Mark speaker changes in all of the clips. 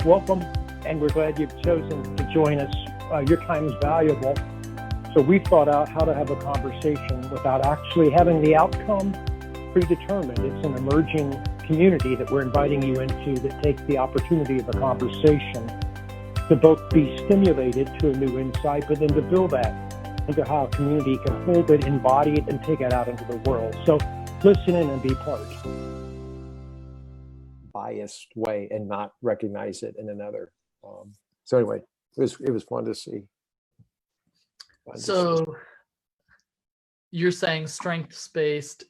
Speaker 1: welcome, and we're glad you've chosen to join us. Your time is valuable. So we've thought out how to have a conversation without actually having the outcome predetermined. It's an emerging community that we're inviting you into that takes the opportunity of a conversation to both be stimulated to a new insight, but then to build that into how a community can hold it, embody it, and take it out into the world. So listen in and be part.
Speaker 2: Biased way and not recognize it in another. So anyway, it was fun to see.
Speaker 3: So you're saying strengths-based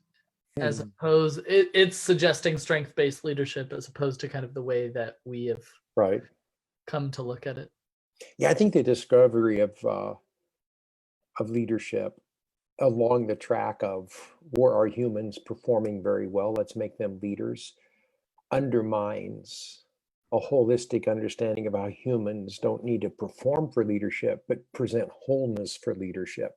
Speaker 3: as opposed, it's suggesting strength-based leadership as opposed to kind of the way that we have come to look at it.
Speaker 2: Yeah, I think the discovery of leadership along the track of where are humans performing very well, let's make them leaders, undermines a holistic understanding of how humans don't need to perform for leadership, but present wholeness for leadership.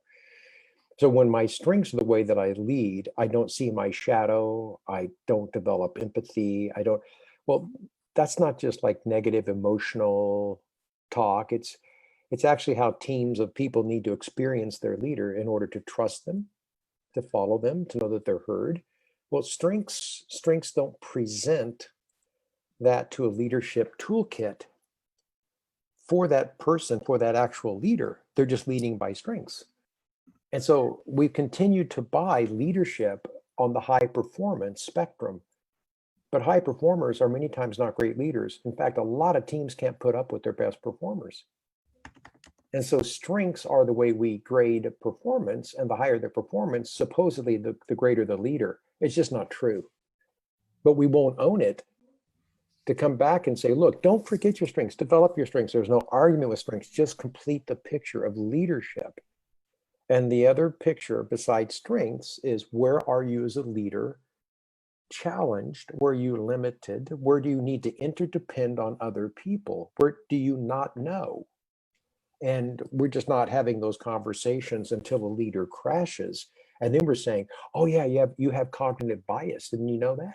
Speaker 2: So when my strengths are the way that I lead, I don't see my shadow, I don't develop empathy, well, that's not just like negative emotional talk. It's actually how teams of people need to experience their leader in order to trust them, to follow them, to know that they're heard. Well, strengths don't present that to a leadership toolkit for that person, for that actual leader. They're just leading by strengths. And so we've continued to buy leadership on the high performance spectrum. But high performers are many times not great leaders. In fact, a lot of teams can't put up with their best performers. And so strengths are the way we grade performance, and the higher the performance, supposedly the greater the leader. It's just not true. But we won't own it to come back and say, look, don't forget your strengths, develop your strengths. There's no argument with strengths, just complete the picture of leadership. And the other picture besides strengths is, where are you as a leader challenged? Where are you limited? Where do you need to interdepend on other people? Where do you not know? And we're just not having those conversations until a leader crashes. And then we're saying, oh yeah, you have cognitive bias. Didn't you know that?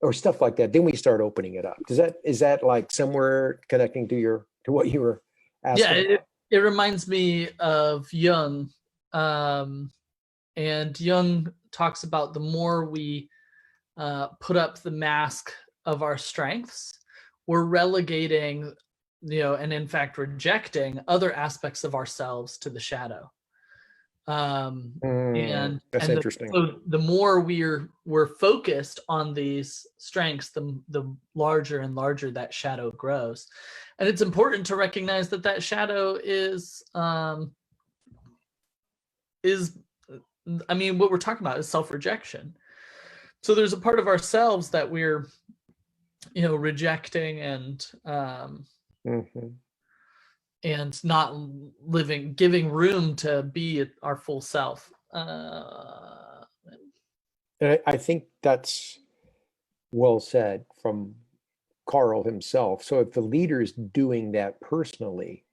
Speaker 2: Or stuff like that. Then we start opening it up. Is that like somewhere connecting to what you were asking?
Speaker 3: Yeah, it reminds me of Jung. And Jung talks about the more we put up the mask of our strengths, we're relegating, and in fact rejecting other aspects of ourselves to the shadow. And
Speaker 2: that's interesting.
Speaker 3: So the more we're focused on these strengths, the larger and larger that shadow grows. And it's important to recognize that shadow is what we're talking about is self-rejection. So there's a part of ourselves that we're, rejecting and and not giving room to be our full self.
Speaker 2: And I think that's well said from Carl himself. So if the leader is doing that personally,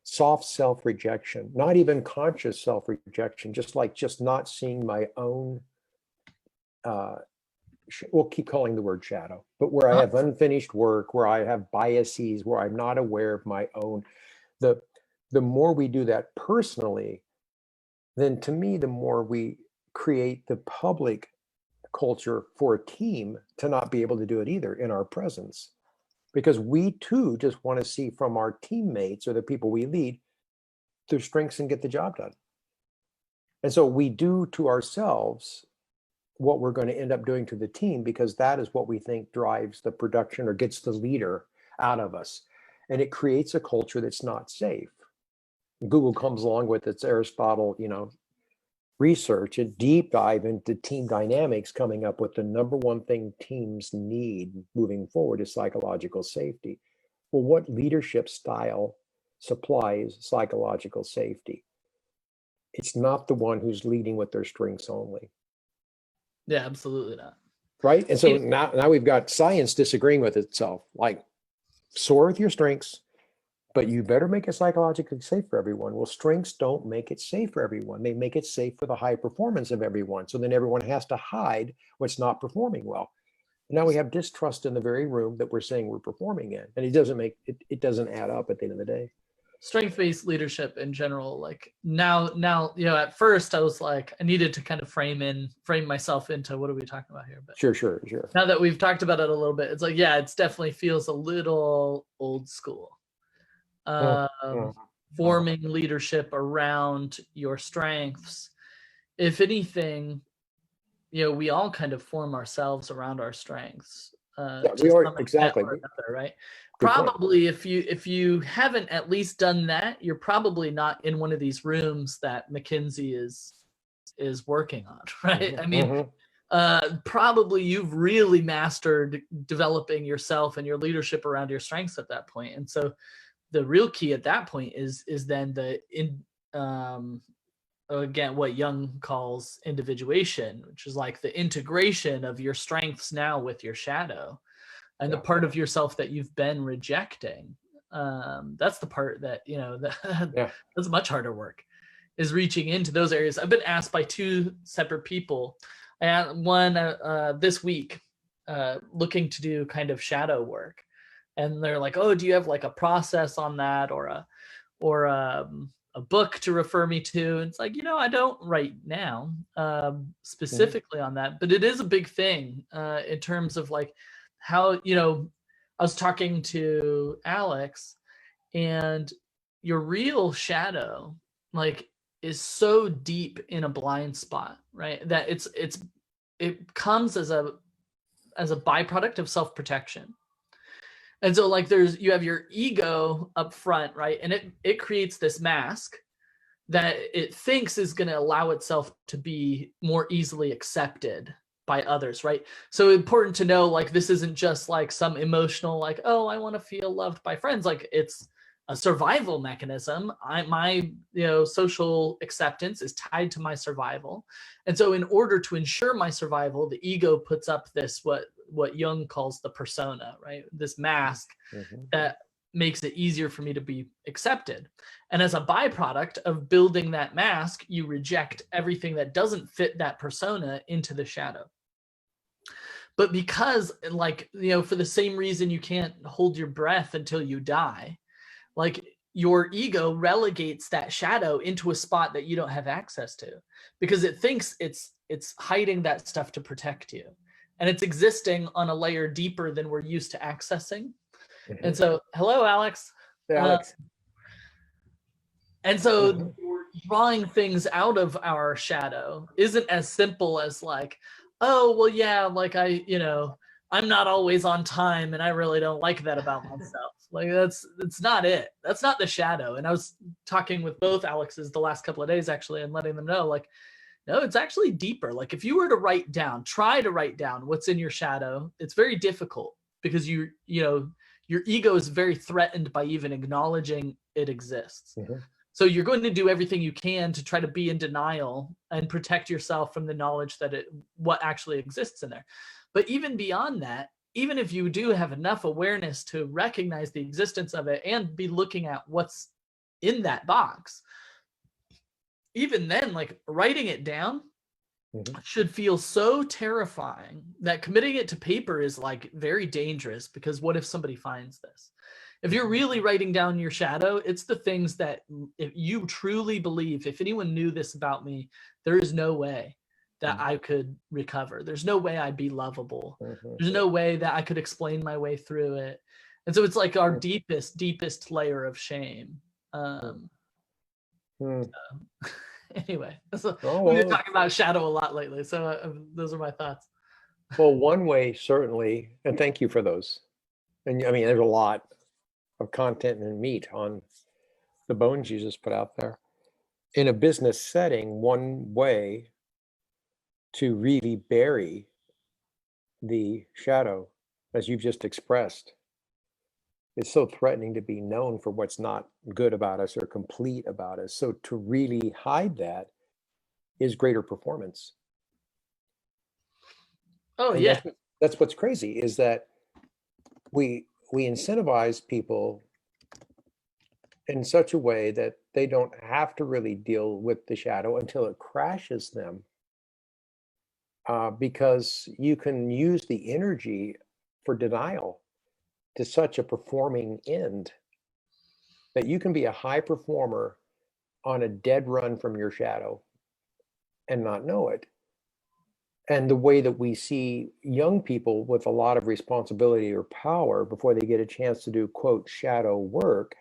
Speaker 2: soft self-rejection, not even conscious self-rejection, just not seeing my own, we'll keep calling the word shadow, but where I have unfinished work, where I have biases, where I'm not aware of my own, the more we do that personally, then to me, the more we create the public culture for a team to not be able to do it either in our presence. Because we too just want to see from our teammates or the people we lead their strengths and get the job done. And so we do to ourselves what we're going to end up doing to the team, because that is what we think drives the production or gets the leader out of us. And it creates a culture that's not safe. Google comes along with its Aristotle, research, a deep dive into team dynamics, coming up with the number one thing teams need moving forward is psychological safety. Well, what leadership style supplies psychological safety? It's not the one who's leading with their strengths only.
Speaker 3: Yeah, absolutely not.
Speaker 2: Right? And so now we've got science disagreeing with itself. Like, soar with your strengths, but you better make it psychologically safe for everyone. Well, strengths don't make it safe for everyone. They make it safe for the high performance of everyone. So then everyone has to hide what's not performing well. Now we have distrust in the very room that we're saying we're performing in, and it doesn't add up at the end of the day.
Speaker 3: Strength-based leadership in general, like now, at first I was like, I needed to kind of frame myself into what are we talking about here? But
Speaker 2: Sure.
Speaker 3: now that we've talked about it a little bit, it's like, yeah, it's definitely feels a little old school. Forming leadership around your strengths. If anything, we all kind of form ourselves around our strengths.
Speaker 2: We are, exactly.
Speaker 3: Another, right?
Speaker 2: Good
Speaker 3: probably point. if you haven't at least done that, you're probably not in one of these rooms that McKinsey is working on, right? I mean, probably you've really mastered developing yourself and your leadership around your strengths at that point. And so the real key at that point is then again, what Jung calls individuation, which is like the integration of your strengths now with your shadow and the part of yourself that you've been rejecting. That's the part that, that's much harder work, is reaching into those areas. I've been asked by two separate people, and one this week, looking to do kind of shadow work. And they're like, oh, do you have like a process on that or a book to refer me to? And it's like, I don't right now specifically on that, but it is a big thing in terms of like how, I was talking to Alex, and your real shadow like is so deep in a blind spot, right? That it comes as a byproduct of self-protection. And so like you have your ego up front, right? And it creates this mask that it thinks is going to allow itself to be more easily accepted by others, right? So important to know, like, this isn't just like some emotional, like, oh, I want to feel loved by friends. Like, it's a survival mechanism. My social acceptance is tied to my survival. And so in order to ensure my survival, the ego puts up this, what Jung calls the persona, right? This mask that makes it easier for me to be accepted. And as a byproduct of building that mask, you reject everything that doesn't fit that persona into the shadow. But because, like, for the same reason you can't hold your breath until you die, like, your ego relegates that shadow into a spot that you don't have access to, because it thinks it's hiding that stuff to protect you. And it's existing on a layer deeper than we're used to accessing. And so, hello, Alex.
Speaker 2: Hey, Alex.
Speaker 3: And so drawing things out of our shadow isn't as simple as like, oh, well, yeah, like I'm not always on time and I really don't like that about myself. Like that's not it. That's not the shadow. And I was talking with both Alexes the last couple of days actually, and letting them know, like, no, it's actually deeper. Like if you were to try to write down what's in your shadow, it's very difficult because your ego is very threatened by even acknowledging it exists. So you're going to do everything you can to try to be in denial and protect yourself from the knowledge that what actually exists in there. But even beyond that, even if you do have enough awareness to recognize the existence of it and be looking at what's in that box, even then, like, writing it down should feel so terrifying that committing it to paper is like very dangerous, because what if somebody finds this? If you're really writing down your shadow, it's the things that if you truly believe, if anyone knew this about me, there is no way that I could recover. There's no way I'd be lovable. There's no way that I could explain my way through it. And so it's like our deepest layer of shame. Anyway, so we've been talking about shadow a lot lately. So those are my thoughts.
Speaker 2: Well, one way, certainly, and thank you for those. And I mean, there's a lot of content and meat on the bones you just put out there. In a business setting, one way to really bury the shadow, as you've just expressed, is so threatening to be known for what's not good about us or complete about us. So to really hide that is greater performance.
Speaker 3: Oh,
Speaker 2: and
Speaker 3: yeah.
Speaker 2: That's what's crazy, is that we incentivize people in such a way that they don't have to really deal with the shadow until it crashes them. because you can use the energy for denial to such a performing end that you can be a high performer on a dead run from your shadow and not know it. And the way that we see young people with a lot of responsibility or power before they get a chance to do, quote, shadow work,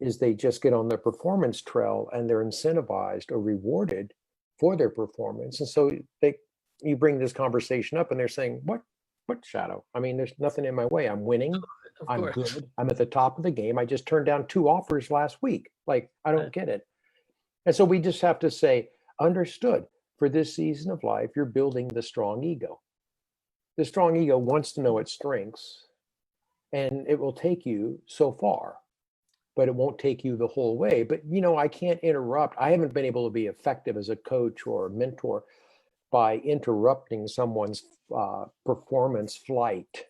Speaker 2: is they just get on their performance trail and they're incentivized or rewarded for their performance. And so you bring this conversation up and they're saying, what shadow? I mean, there's nothing in my way. I'm winning.
Speaker 3: Of
Speaker 2: I'm
Speaker 3: course.
Speaker 2: good. I'm at the top of the game. I just turned down 2 offers last week. Like, I don't get it. And so we just have to say, understood. For this season of life, you're building the strong ego. The strong ego wants to know its strengths, and it will take you so far, but it won't take you the whole way. But, I can't interrupt. I haven't been able to be effective as a coach or a mentor by interrupting someone's performance flight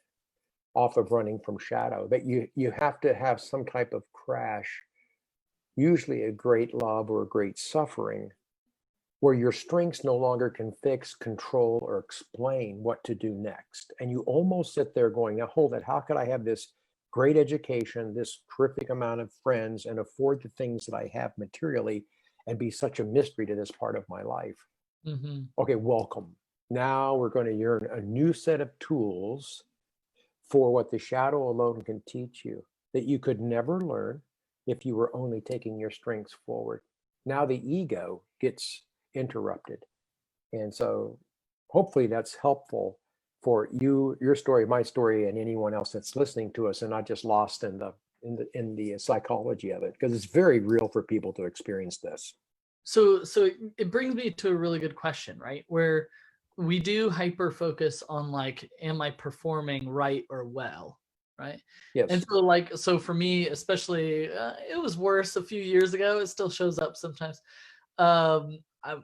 Speaker 2: off of running from shadow. That you have to have some type of crash, usually a great love or a great suffering, where your strengths no longer can fix, control, or explain what to do next. And you almost sit there going, now hold it, how could I have this great education, this terrific amount of friends, and afford the things that I have materially, and be such a mystery to this part of my life?
Speaker 3: Mm-hmm.
Speaker 2: Okay, welcome. Now we're going to learn a new set of tools for what the shadow alone can teach you that you could never learn if you were only taking your strengths forward. Now the ego gets interrupted. And so hopefully that's helpful for you, your story, my story, and anyone else that's listening to us, and not just lost in the psychology of it, because it's very real for people to experience this.
Speaker 3: So it brings me to a really good question, right? Where we do hyper focus on like, am I performing right or well, right?
Speaker 2: Yes.
Speaker 3: And so for me, especially, it was worse a few years ago. It still shows up sometimes.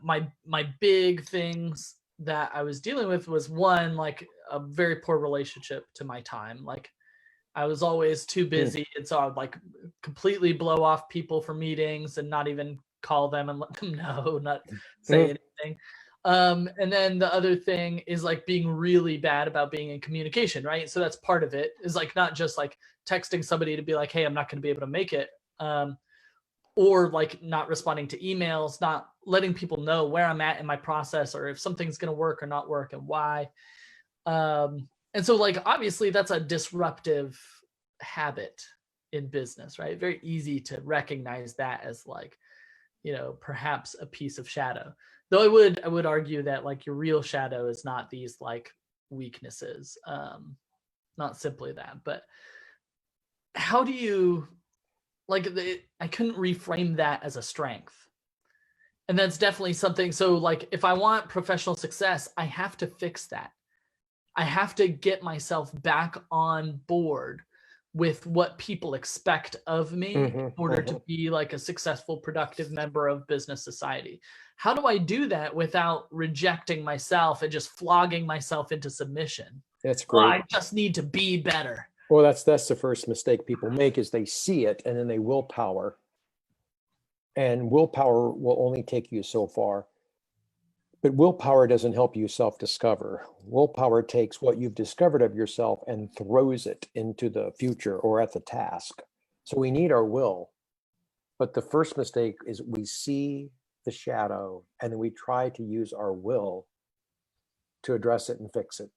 Speaker 3: My big things that I was dealing with was, one, like a very poor relationship to my time. Like I was always too busy, and so I would like completely blow off people for meetings and not even call them and let them know, not say anything. And then the other thing is like being really bad about being in communication, right? So that's part of it, is like not just like texting somebody to be like, hey, I'm not going to be able to make it. Or like not responding to emails, not letting people know where I'm at in my process, or if something's going to work or not work and why. And so like, obviously that's a disruptive habit in business, right? Very easy to recognize that as like, perhaps a piece of shadow. Though I would argue that like your real shadow is not these like weaknesses, not simply that. But how do you, I couldn't reframe that as a strength. And that's definitely something. So like, if I want professional success, I have to fix that. I have to get myself back on board with what people expect of me in order to be like a successful, productive member of business society. How do I do that without rejecting myself and just flogging myself into submission?
Speaker 2: That's great.
Speaker 3: I just need to be better.
Speaker 2: Well, that's the first mistake people make, is they see it and then they willpower. And willpower will only take you so far. But willpower doesn't help you self-discover. Willpower takes what you've discovered of yourself and throws it into the future or at the task. So we need our will. But the first mistake is we see the shadow and then we try to use our will to address it and fix it.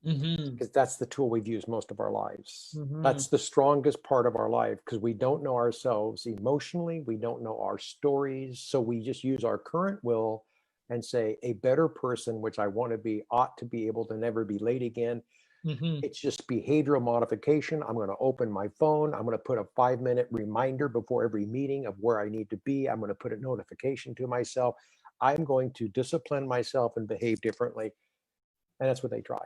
Speaker 2: Because that's the tool we've used most of our lives. That's the strongest part of our life, because we don't know ourselves emotionally. We don't know our stories. So we just use our current will and say, a better person, which I want to be, ought to be able to never be late again. It's just behavioral modification. I'm going to open my phone. I'm going to put a 5-minute reminder before every meeting of where I need to be. I'm going to put a notification to myself. I'm going to discipline myself and behave differently. And that's what they try.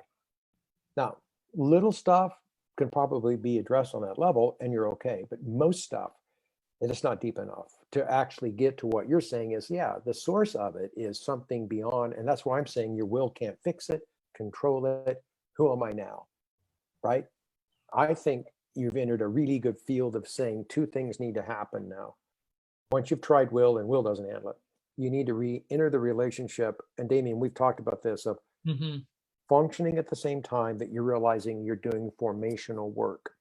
Speaker 2: Now, little stuff can probably be addressed on that level and you're okay. But most stuff, and it's not deep enough to actually get to what you're saying is, yeah, the source of it is something beyond. And that's why I'm saying your will can't fix it, control it. Who am I now? Right? I think you've entered a really good field of saying 2 things need to happen now. Once you've tried will and will doesn't handle it, you need to re-enter the relationship. And Damien, we've talked about this, of
Speaker 3: Mm-hmm.
Speaker 2: Functioning at the same time that you're realizing you're doing formational work.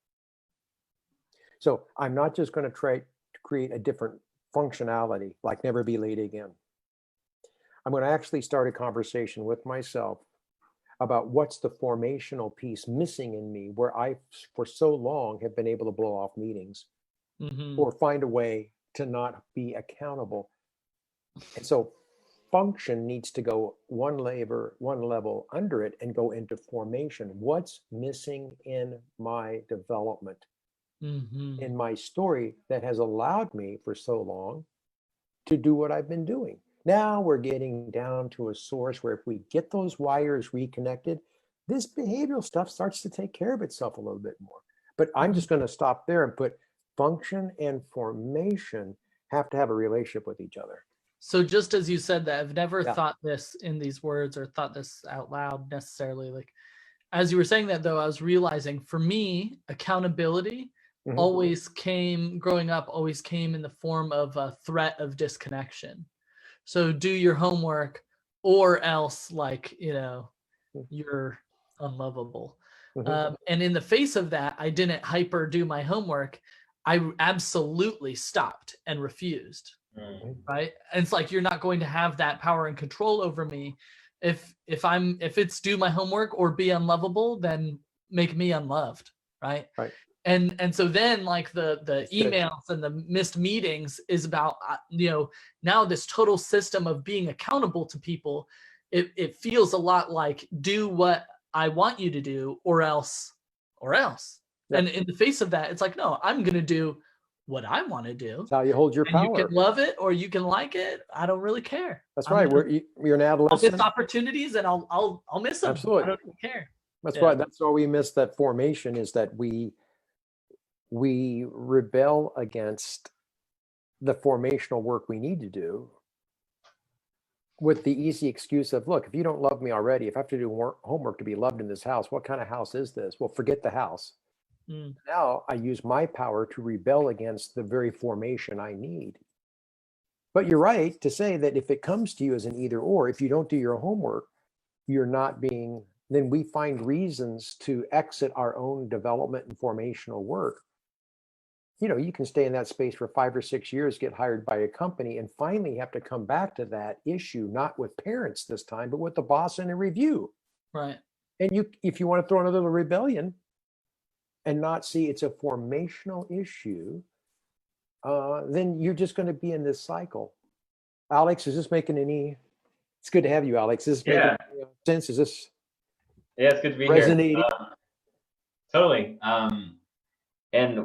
Speaker 2: So I'm not just going to try to create a different functionality, like never be late again. I'm going to actually start a conversation with myself about what's the formational piece missing in me, where I, for so long, have been able to blow off meetings or find a way to not be accountable. And so function needs to go one level under it and go into formation. What's missing in my development, in my story, that has allowed me for so long to do what I've been doing? Now we're getting down to a source where if we get those wires reconnected, this behavioral stuff starts to take care of itself a little bit more. But I'm just going to stop there and put function and formation have to have a relationship with each other.
Speaker 3: So just as you said that, I've never
Speaker 2: Yeah.
Speaker 3: thought this in these words or thought this out loud necessarily. Like, as you were saying that though, I was realizing for me, accountability always came, growing up, always came in the form of a threat of disconnection. So do your homework or else, like, you know, you're unlovable. And in the face of that, I didn't hyper do my homework. I absolutely stopped and refused. Right. And it's like, you're not going to have that power and control over me. If it's do my homework or be unlovable, then make me unloved. Right.
Speaker 2: Right.
Speaker 3: And so then, like, the emails and the missed meetings is about, you know, now this total system of being accountable to people. It feels a lot like, do what I want you to do or else. Yep. And in the face of that, it's like, no, I'm going to do what I want to do.
Speaker 2: That's how you hold your
Speaker 3: and
Speaker 2: power.
Speaker 3: You can love it or you can like it. I don't really care.
Speaker 2: That's right. You're an adolescent.
Speaker 3: I'll miss opportunities and I'll miss them.
Speaker 2: Absolutely.
Speaker 3: I don't even care.
Speaker 2: That's right. That's why we miss that formation, is that we rebel against the formational work we need to do with the easy excuse of, look, if you don't love me already, if I have to do homework to be loved in this house, what kind of house is this? Well, forget the house. Now I use my power to rebel against the very formation I need. But you're right to say that if it comes to you as an either or, if you don't do your homework, you're not being, then we find reasons to exit our own development and formational work. You know, you can stay in that space for 5 or 6 years, get hired by a company, and finally have to come back to that issue, not with parents this time, but with the boss in a review.
Speaker 3: Right.
Speaker 2: And if you want to throw another rebellion and not see it's a formational issue, then you're just going to be in this cycle. Alex, is this making it's good to have you, Alex. Is this making sense? Is this
Speaker 4: it's good to be
Speaker 2: resonating?
Speaker 4: Here. Totally. And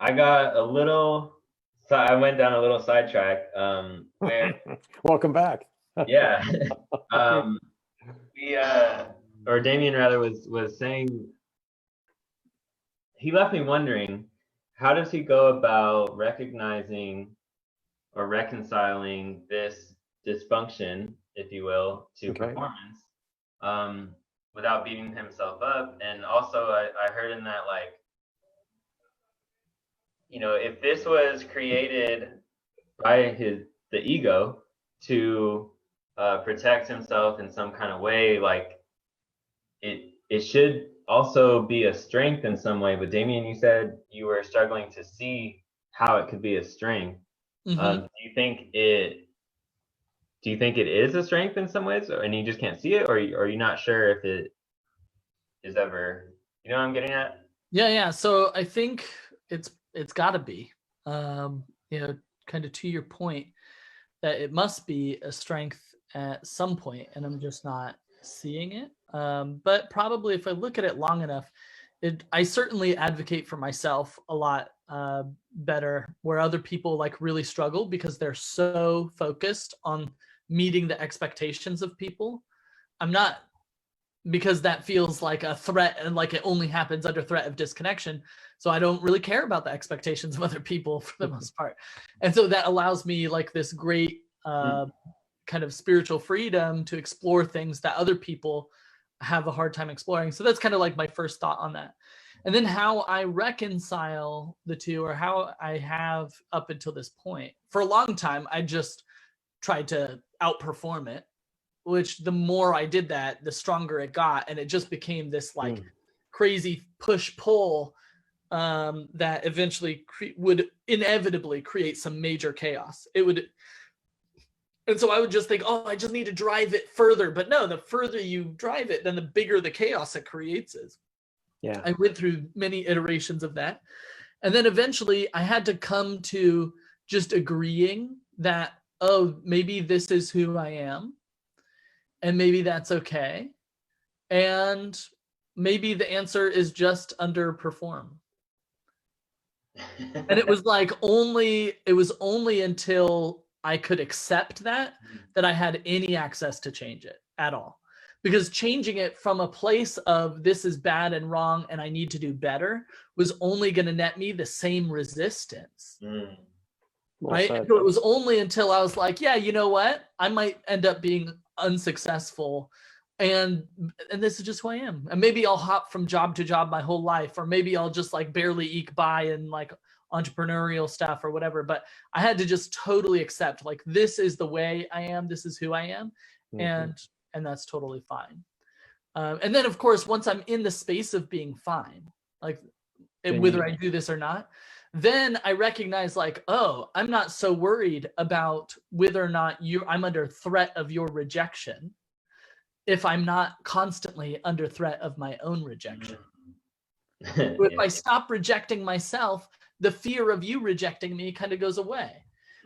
Speaker 4: I got I went down a little sidetrack. Where
Speaker 2: Welcome back.
Speaker 4: Or Damien rather was saying, he left me wondering, how does he go about recognizing or reconciling this dysfunction, if you will, to performance, without beating himself up? And also I heard in that, like, you know, if this was created by the ego to protect himself in some kind of way, like it should also be a strength in some way. But Damien, you said you were struggling to see how it could be a strength. Do you think it is a strength in some ways, and you just can't see it, or are you not sure if it is ever, you know what I'm getting at?
Speaker 3: Yeah. So I think it's got to be, you know, kind of to your point, that it must be a strength at some point, and I'm just not seeing it. But probably if I look at it long enough, I certainly advocate for myself a lot better, where other people like really struggle because they're so focused on meeting the expectations of people. I'm not, because that feels like a threat and like it only happens under threat of disconnection. So I don't really care about the expectations of other people for the most part. And so that allows me like this great kind of spiritual freedom to explore things that other people have a hard time exploring. So that's kind of like my first thought on that. And then how I reconcile the two, or how I have up until this point. For a long time, I just tried to outperform it, which the more I did that, the stronger it got. And it just became this like crazy push pull that eventually would inevitably create some major chaos. And so I would just think, oh, I just need to drive it further. But no, the further you drive it, then the bigger the chaos it creates is.
Speaker 2: Yeah.
Speaker 3: I went through many iterations of that. And then eventually I had to come to just agreeing that, oh, maybe this is who I am. And maybe that's okay. And maybe the answer is just underperform. And it was only until I could accept that I had any access to change it at all. Because changing it from a place of this is bad and wrong and I need to do better was only going to net me the same resistance.
Speaker 2: Well
Speaker 3: right?
Speaker 2: said.
Speaker 3: So it was only until I was like, yeah, you know what? I might end up being unsuccessful. And this is just who I am. And maybe I'll hop from job to job my whole life, or maybe I'll just like barely eke by in like entrepreneurial stuff or whatever. But I had to just totally accept, like, this is the way I am. This is who I am. And that's totally fine. And then of course, once I'm in the space of being fine, like whether I do this or not, then I recognize like, oh, I'm not so worried about whether or not I'm under threat of your rejection if I'm not constantly under threat of my own rejection. So if I stop rejecting myself, the fear of you rejecting me kind of goes away.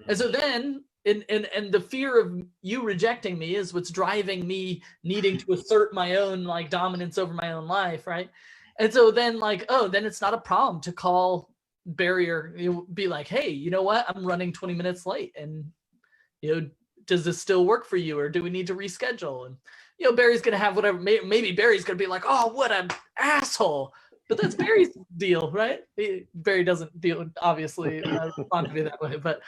Speaker 3: And so then, and the fear of you rejecting me is what's driving me needing to assert my own like dominance over my own life, right? And so then like, oh, then it's not a problem to call Barrier, you'll be like, hey, you know what? I'm running 20 minutes late, and does this still work for you, or do we need to reschedule? And Barry's gonna have whatever. Maybe Barry's gonna be like, oh, what an asshole. But that's Barry's deal, right? Barry doesn't deal, obviously, respond to me that way. But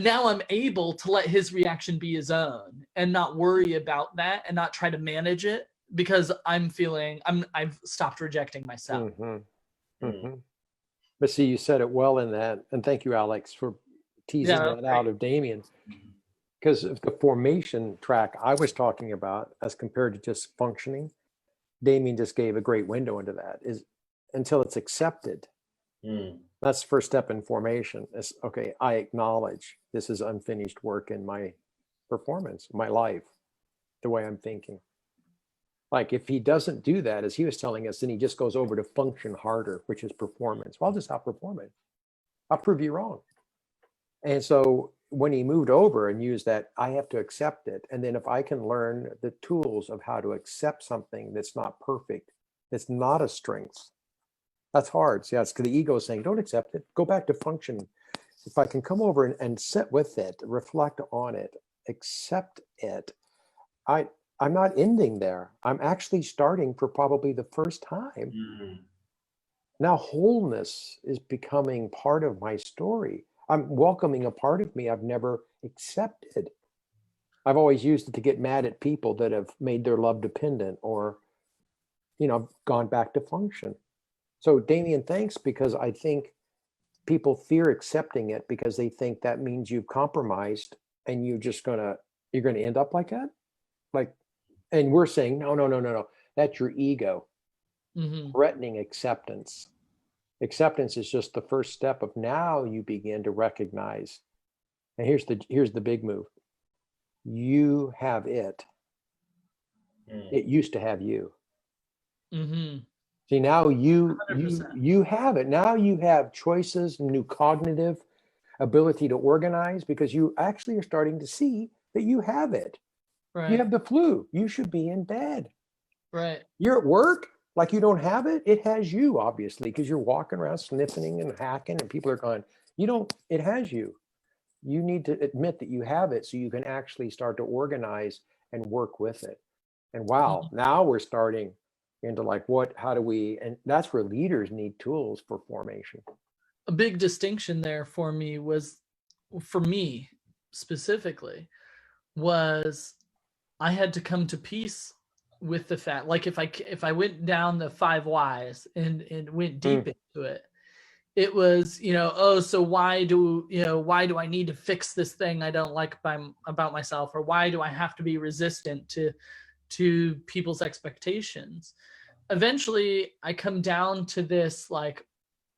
Speaker 3: now I'm able to let his reaction be his own and not worry about that and not try to manage it, because I've stopped rejecting myself.
Speaker 2: But see, you said it well in that, and thank you, Alex, for teasing that out of Damien. Because of the formation track I was talking about, as compared to just functioning, Damien just gave a great window into that. Is until it's accepted. That's the first step in formation. Is okay, I acknowledge this is unfinished work in my performance, my life, the way I'm thinking. Like if he doesn't do that, as he was telling us, then he just goes over to function harder, which is performance. Well, I'll just outperform it. I'll prove you wrong. And so when he moved over and used that, I have to accept it. And then if I can learn the tools of how to accept something that's not perfect, that's not a strength, that's hard. See, that's because the ego is saying, don't accept it. Go back to function. If I can come over and sit with it, reflect on it, accept it, I'm not ending there. I'm actually starting for probably the first time. Now wholeness is becoming part of my story. I'm welcoming a part of me I've never accepted. I've always used it to get mad at people that have made their love dependent or, gone back to function. So Damien, thanks, because I think people fear accepting it because they think that means you've compromised and you're going to end up like that. And we're saying, no. That's your ego threatening acceptance. Acceptance is just the first step of now you begin to recognize. And here's the big move. You have it. It used to have you. See, now you have it. Now you have choices, new cognitive ability to organize, because you actually are starting to see that you have it. Right. You have the flu. You should be in bed.
Speaker 3: Right.
Speaker 2: You're at work, like you don't have it. It has you, obviously, because you're walking around sniffing and hacking, and people are going, it has you. You need to admit that you have it so you can actually start to organize and work with it. And wow, now we're starting into how do we, and that's where leaders need tools for formation.
Speaker 3: A big distinction there for me specifically, was I had to come to peace with the fact, like if I went down the 5 whys and went deep into it, it was, oh, so why do I need to fix this thing I don't like about myself, or why do I have to be resistant to people's expectations? Eventually I come down to this, like,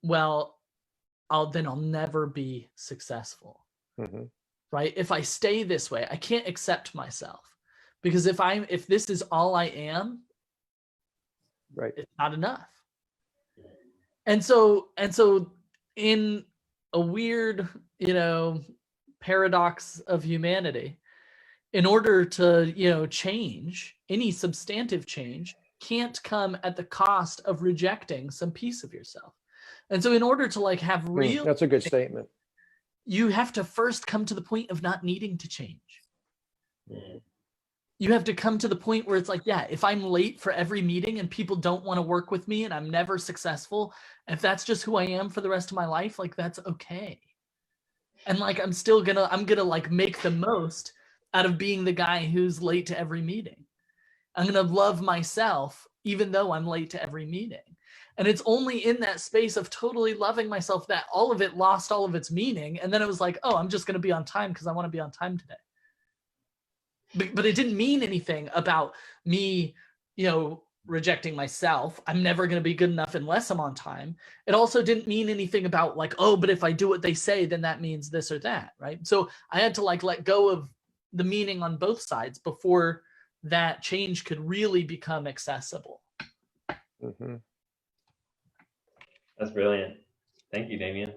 Speaker 3: well, I'll never be successful.
Speaker 2: Mm-hmm.
Speaker 3: Right? If I stay this way, I can't accept myself, because if this is all I am,
Speaker 2: right,
Speaker 3: it's not enough. And so in a weird, paradox of humanity, in order to, change, any substantive change can't come at the cost of rejecting some piece of yourself. And so in order to like have real,
Speaker 2: that's a good statement.
Speaker 3: You have to first come to the point of not needing to change.
Speaker 4: Mm-hmm.
Speaker 3: You have to come to the point where it's like, yeah, if I'm late for every meeting and people don't want to work with me and I'm never successful, if that's just who I am for the rest of my life, like, that's okay. And like, I'm gonna like make the most out of being the guy who's late to every meeting. I'm gonna love myself even though I'm late to every meeting. And it's only in that space of totally loving myself that all of it lost all of its meaning. And then it was like, oh, I'm just going to be on time because I want to be on time today. But it didn't mean anything about me, rejecting myself. I'm never going to be good enough unless I'm on time. It also didn't mean anything about like, oh, but if I do what they say, then that means this or that, right? So I had to like let go of the meaning on both sides before that change could really become accessible.
Speaker 2: Mm-hmm.
Speaker 4: That's brilliant. Thank you, Damien.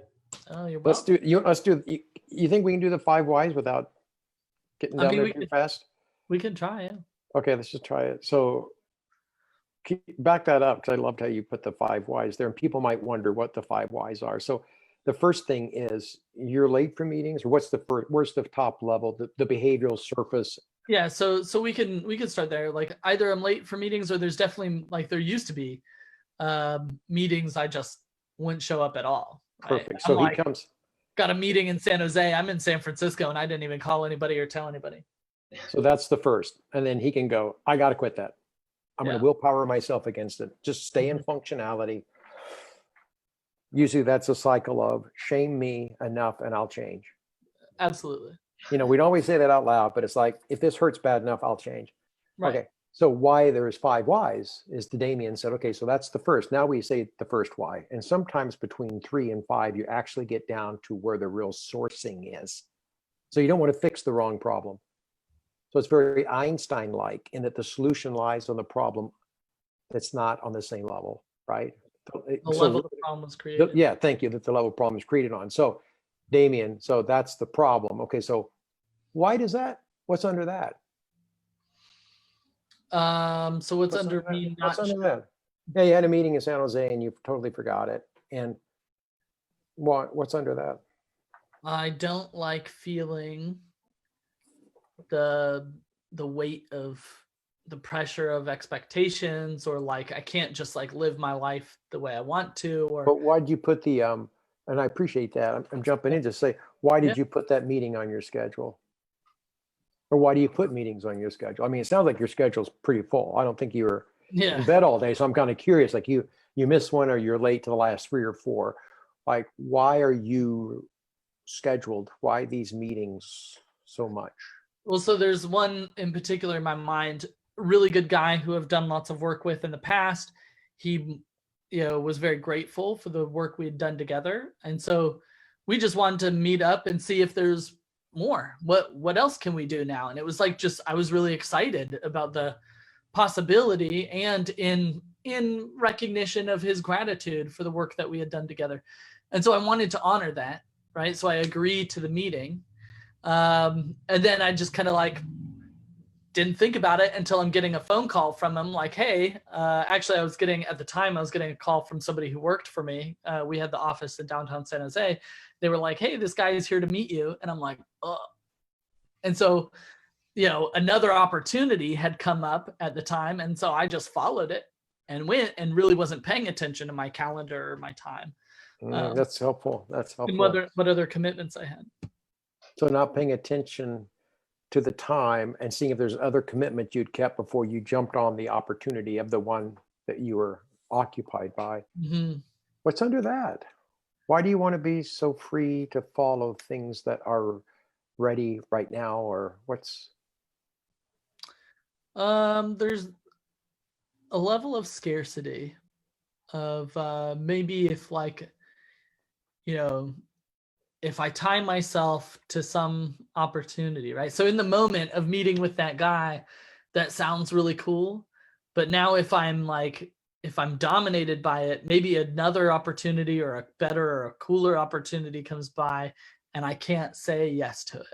Speaker 3: Oh, you're welcome.
Speaker 2: You think we can do the 5 whys without getting down there too fast?
Speaker 3: We can try it.
Speaker 2: Okay, let's just try it. So back that up, because I loved how you put the 5 whys there, and people might wonder what the 5 whys are. So the first thing is, you're late for meetings, or where's the top level, the behavioral surface?
Speaker 3: Yeah, so we can start there. Like, either I'm late for meetings, or there's definitely, like, there used to be meetings I just wouldn't show up at all. Right?
Speaker 2: Perfect. So he comes.
Speaker 3: Got a meeting in San Jose. I'm in San Francisco, and I didn't even call anybody or tell anybody.
Speaker 2: So that's the first, and then he can go, I got to quit that. I'm going to willpower myself against it. Just stay in functionality. Usually that's a cycle of shame me enough and I'll change.
Speaker 3: Absolutely.
Speaker 2: We'd always say that out loud, but it's like, if this hurts bad enough, I'll change.
Speaker 3: Right.
Speaker 2: Okay. So why there's 5 whys is Damien said, okay, so that's the first. Now we say the first why. And sometimes between 3 and 5, you actually get down to where the real sourcing is. So you don't want to fix the wrong problem. So it's very Einstein-like in that the solution lies on the problem that's not on the same level, right?
Speaker 3: The level the problem was created.
Speaker 2: Yeah, thank you, that the level problem is created on. So Damien, so that's the problem. Okay, so why does that? What's under that?
Speaker 3: So what's under me?
Speaker 2: What's under that? Yeah, you had a meeting in San Jose and you totally forgot it. And what's under that?
Speaker 3: I don't like feeling the weight of the pressure of expectations, or like I can't just like live my life the way I want to. Or
Speaker 2: but why'd you put the and I appreciate that. I'm jumping in to say, why did you put that meeting on your schedule? Or why do you put meetings on your schedule? I mean, it sounds like your schedule's pretty full. I don't think you were in bed all day. So I'm kind of curious, like you missed one, or you're late to the last 3 or 4. Like, why are you scheduled? Why these meetings so much?
Speaker 3: Well, so there's one in particular in my mind, a really good guy who I've done lots of work with in the past. He, was very grateful for the work we had done together. And so we just wanted to meet up and see if there's more. What else can we do now? And it was like, I was really excited about the possibility, and in recognition of his gratitude for the work that we had done together. And so I wanted to honor that, right? So I agreed to the meeting. And then I just kind of like didn't think about it until I'm getting a phone call from him like, hey, actually I was getting a call from somebody who worked for me. We had the office in downtown San Jose. They were like, hey, this guy is here to meet you. And I'm like, oh. And so, another opportunity had come up at the time. And so I just followed it and went, and really wasn't paying attention to my calendar or my time.
Speaker 2: That's helpful. That's helpful.
Speaker 3: And what other commitments I had.
Speaker 2: So not paying attention to the time and seeing if there's other commitment you'd kept before you jumped on the opportunity of the one that you were occupied by.
Speaker 3: Mm-hmm.
Speaker 2: What's under that? Why do you want to be so free to follow things that are ready right now, or what's?
Speaker 3: There's a level of scarcity of maybe if like, you know, if I tie myself to some opportunity, right? So in the moment of meeting with that guy, that sounds really cool. But now if I'm dominated by it, maybe another opportunity or a better or a cooler opportunity comes by and I can't say yes to it.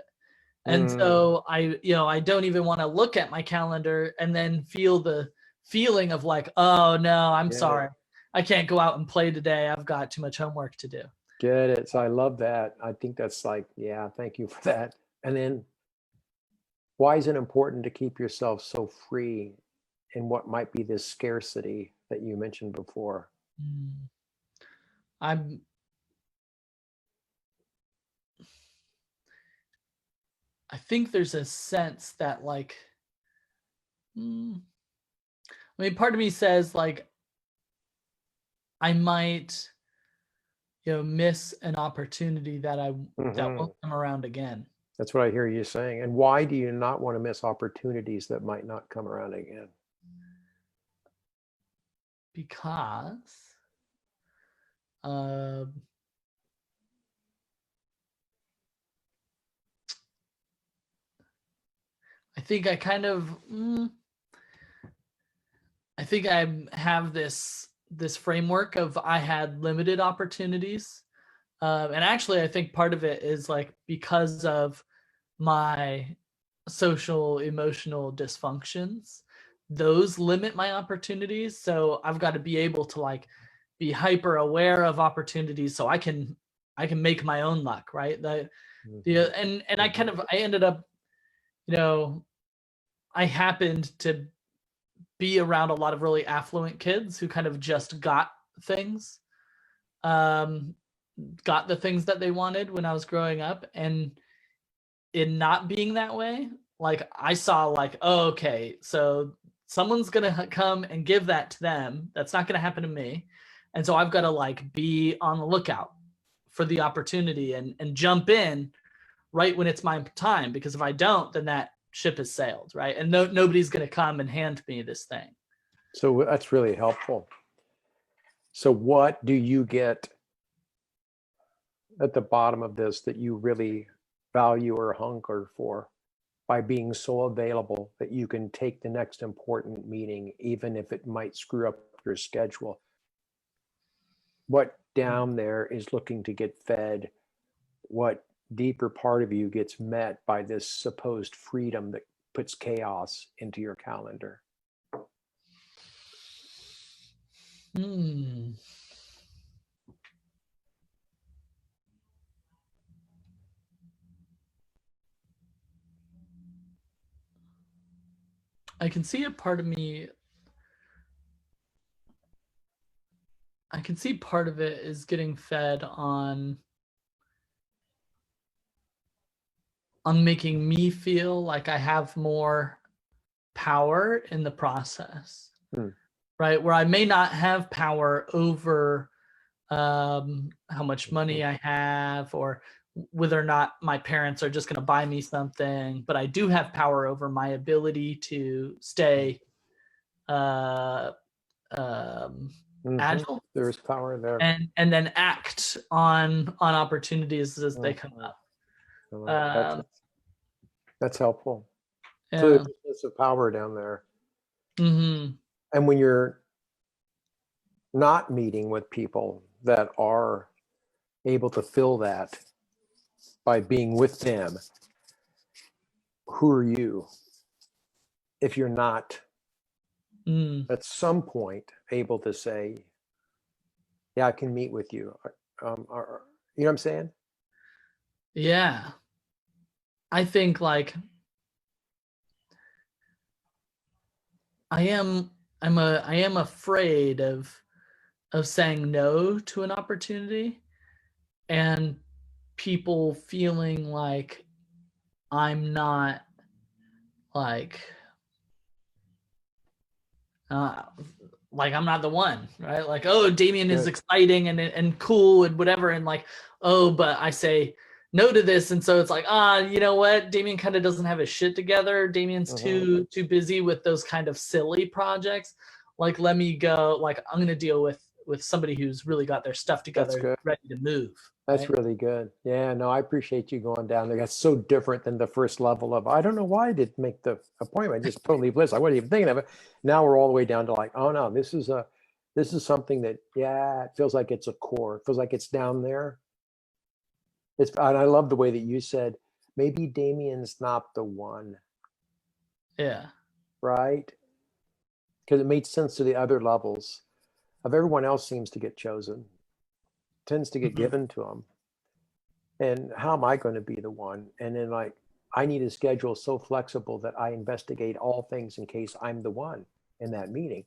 Speaker 3: And so I don't even want to look at my calendar and then feel the feeling of like, oh no, I'm sorry. I can't go out and play today. I've got too much homework to do.
Speaker 2: Get it. So I love that. I think that's like, yeah, thank you for that. And then why is it important to keep yourself so free in what might be this scarcity that you mentioned before?
Speaker 3: I think there's a sense that like, part of me says like, I might, miss an opportunity that that won't come around again.
Speaker 2: That's what I hear you saying. And why do you not want to miss opportunities that might not come around again?
Speaker 3: Because I think I kind of, I think I have this framework of I had limited opportunities. And actually, I think part of it is like because of my social emotional dysfunctions, those limit my opportunities. So I've got to be able to like be hyper aware of opportunities so I can make my own luck, right? And I ended up, I happened to be around a lot of really affluent kids who kind of just got things, got the things that they wanted when I was growing up. And in not being that way, like I saw like, oh, okay, so someone's going to come and give that to them. That's not going to happen to me. And so I've got to like be on the lookout for the opportunity and jump in right when it's my time. Because if I don't, then that ship has sailed, right? And nobody's going to come and hand me this thing.
Speaker 2: So that's really helpful. So what do you get at the bottom of this that you really value or hunger for by being so available that you can take the next important meeting, even if it might screw up your schedule? What down there is looking to get fed? What deeper part of you gets met by this supposed freedom that puts chaos into your calendar?
Speaker 3: I can see a part of me. I can see part of it is getting fed on making me feel like I have more power in the process, right? Where I may not have power over how much money I have or whether or not my parents are just going to buy me something, but I do have power over my ability to stay agile.
Speaker 2: There's power there.
Speaker 3: And then act on opportunities as they come up.
Speaker 2: That's helpful.
Speaker 3: Yeah.
Speaker 2: So there's a sense of power down there. And when you're not meeting with people that are able to fill that by being with them, who are you? If you're not at some point able to say, yeah, I can meet with you. You know what I'm saying?
Speaker 3: Yeah. I think like I am afraid of saying no to an opportunity and people feeling like I'm not like like I'm not the one, right? Like, oh, Damien is
Speaker 2: Good.
Speaker 3: exciting and cool and whatever, and like, oh, but I say no to this, and so it's like, you know what? Damien kind of doesn't have his shit together. Damien's too busy with those kind of silly projects. Like, let me go. Like, I'm gonna deal with somebody who's really got their stuff together,
Speaker 2: good.
Speaker 3: ready to move.
Speaker 2: That's
Speaker 3: right?
Speaker 2: really good. Yeah, no, I appreciate you going down there. That's so different than the first level of, I don't know why I didn't make the appointment. I just totally bliss. I wasn't even thinking of it. Now we're all the way down to like, oh no, this is something that, yeah, it feels like it's a core. It feels like it's down there. And I love the way that you said, maybe Damien's not the one.
Speaker 3: Yeah.
Speaker 2: Right? Because it made sense to the other levels of everyone else seems to get chosen, tends to get given to them. And how am I going to be the one? And then like, I need a schedule so flexible that I investigate all things in case I'm the one in that meeting.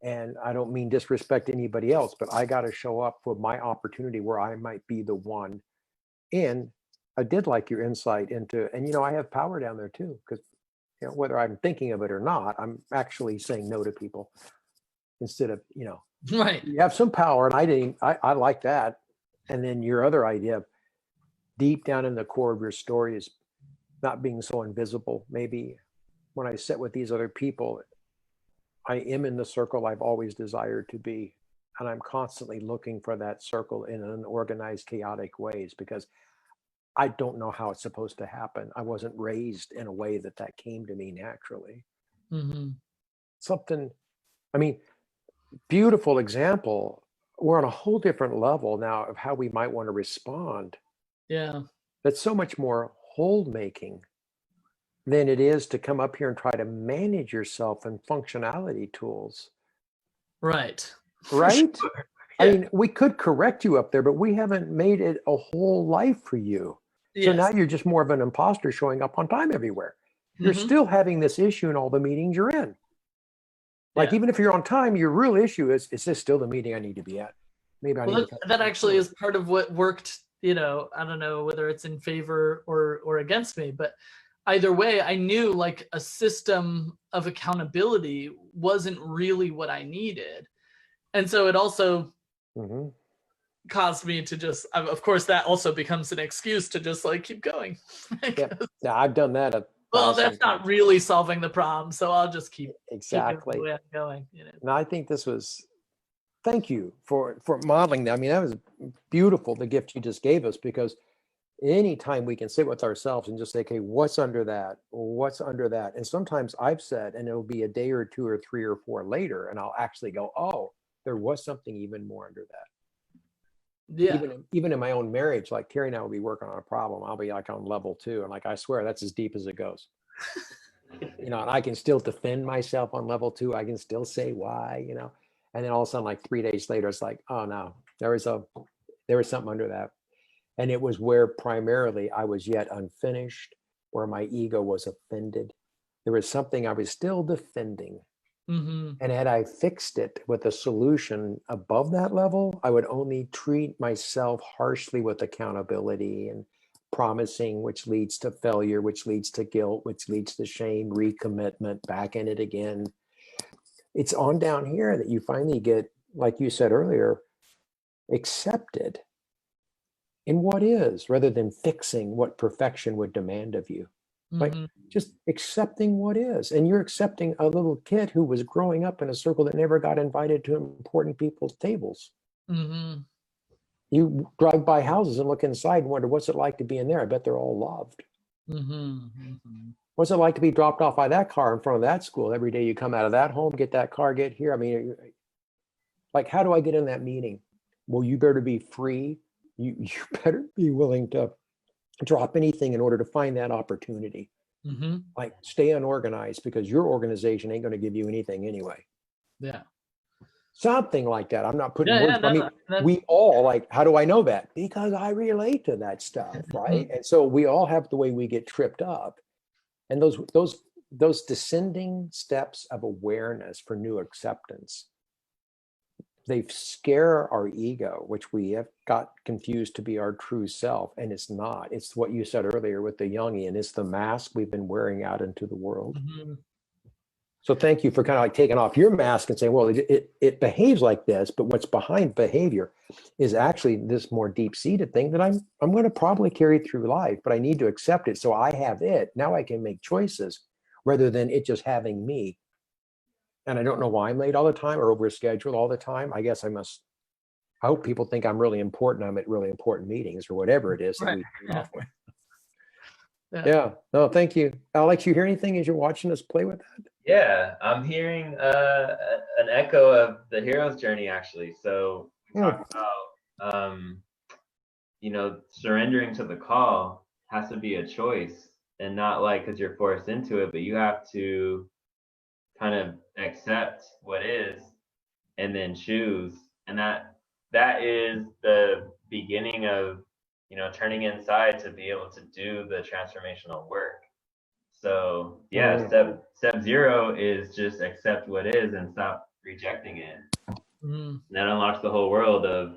Speaker 2: And I don't mean disrespect anybody else, but I got to show up for my opportunity where I might be the one. And I did like your insight into, and I have power down there too, because whether I'm thinking of it or not, I'm actually saying no to people instead of,
Speaker 3: Right.
Speaker 2: you have some power. And I like that. And then your other idea, deep down in the core of your story, is not being so invisible. Maybe when I sit with these other people, I am in the circle I've always desired to be. And I'm constantly looking for that circle in unorganized, chaotic ways, because I don't know how it's supposed to happen. I wasn't raised in a way that came to me naturally. Something, I mean, beautiful example. We're on a whole different level now of how we might want to respond.
Speaker 3: Yeah.
Speaker 2: That's so much more whole making than it is to come up here and try to manage yourself and functionality tools.
Speaker 3: Right.
Speaker 2: Right?
Speaker 3: Sure.
Speaker 2: I mean, we could correct you up there, but we haven't made it a whole life for you. So now you're just more of an imposter showing up on time everywhere. You're still having this issue in all the meetings you're in. Like, even if you're on time, your real issue is this still the meeting I need to be at? Maybe I need to.
Speaker 3: That actually is part of what worked, I don't know whether it's in favor or against me, but either way, I knew like a system of accountability wasn't really what I needed. And so it also caused me to just, of course, that also becomes an excuse to just like keep going.
Speaker 2: Yeah, I've done that.
Speaker 3: Well, that's not really solving the problem, so I'll just keep
Speaker 2: exactly
Speaker 3: keep the way I'm going.
Speaker 2: And I think this was, thank you for modeling that. I mean, that was beautiful, the gift you just gave us, because anytime we can sit with ourselves and just say, okay, what's under that? What's under that? And sometimes I've said, and it'll be a day or two or three or four later, and I'll actually go, oh, there was something even more under that.
Speaker 3: Yeah.
Speaker 2: Even in my own marriage, like Terry and I will be working on a problem. I'll be like on level 2. And like, I swear that's as deep as it goes. And I can still defend myself on level 2. I can still say why, and then all of a sudden, like 3 days later, it's like, oh no, there was something under that. And it was where primarily I was yet unfinished, where my ego was offended. There was something I was still defending. And had I fixed it with a solution above that level, I would only treat myself harshly with accountability and promising, which leads to failure, which leads to guilt, which leads to shame, recommitment, back in it again. It's on down here that you finally get, like you said earlier, accepted in what is, rather than fixing what perfection would demand of you. Like just accepting what is. And you're accepting a little kid who was growing up in a circle that never got invited to important people's tables. You drive by houses and look inside and wonder, what's it like to be in there? I bet they're all loved. What's it like to be dropped off by that car in front of that school? Every day you come out of that home, get that car, get here. I mean, like, how do I get in that meeting? Well, you better be free. You better be willing to drop anything in order to find that opportunity. Like, stay unorganized, because your organization ain't going to give you anything anyway.
Speaker 3: Yeah.
Speaker 2: Something like that. I'm not putting words. I mean, we all, like, how do I know that? Because I relate to that stuff, right? And so we all have the way we get tripped up. And those descending steps of awareness for new acceptance, they scare our ego, which we have got confused to be our true self, and it's not. It's what you said earlier with the Jungian. It's the mask we've been wearing out into the world. So thank you for kind of like taking off your mask and saying, well, it behaves like this, but what's behind behavior is actually this more deep-seated thing that I'm going to probably carry through life, but I need to accept it. So I have it. Now I can make choices rather than it just having me. And I don't know why I'm late all the time or overscheduled all the time. I guess I hope people think I'm really important. I'm at really important meetings or whatever it is that
Speaker 3: Right.
Speaker 2: we
Speaker 3: Yeah.
Speaker 2: off with.
Speaker 3: Yeah.
Speaker 2: Yeah. No, thank you. Alex, you hear anything as you're watching us play with that?
Speaker 4: Yeah, I'm hearing an echo of the hero's journey, actually. So we talked about, surrendering to the call has to be a choice, and not like because you're forced into it, but you have to kind of accept what is and then choose. And that is the beginning of, turning inside to be able to do the transformational work. So yeah, step 0 is just accept what is and stop rejecting it. And that unlocks the whole world of,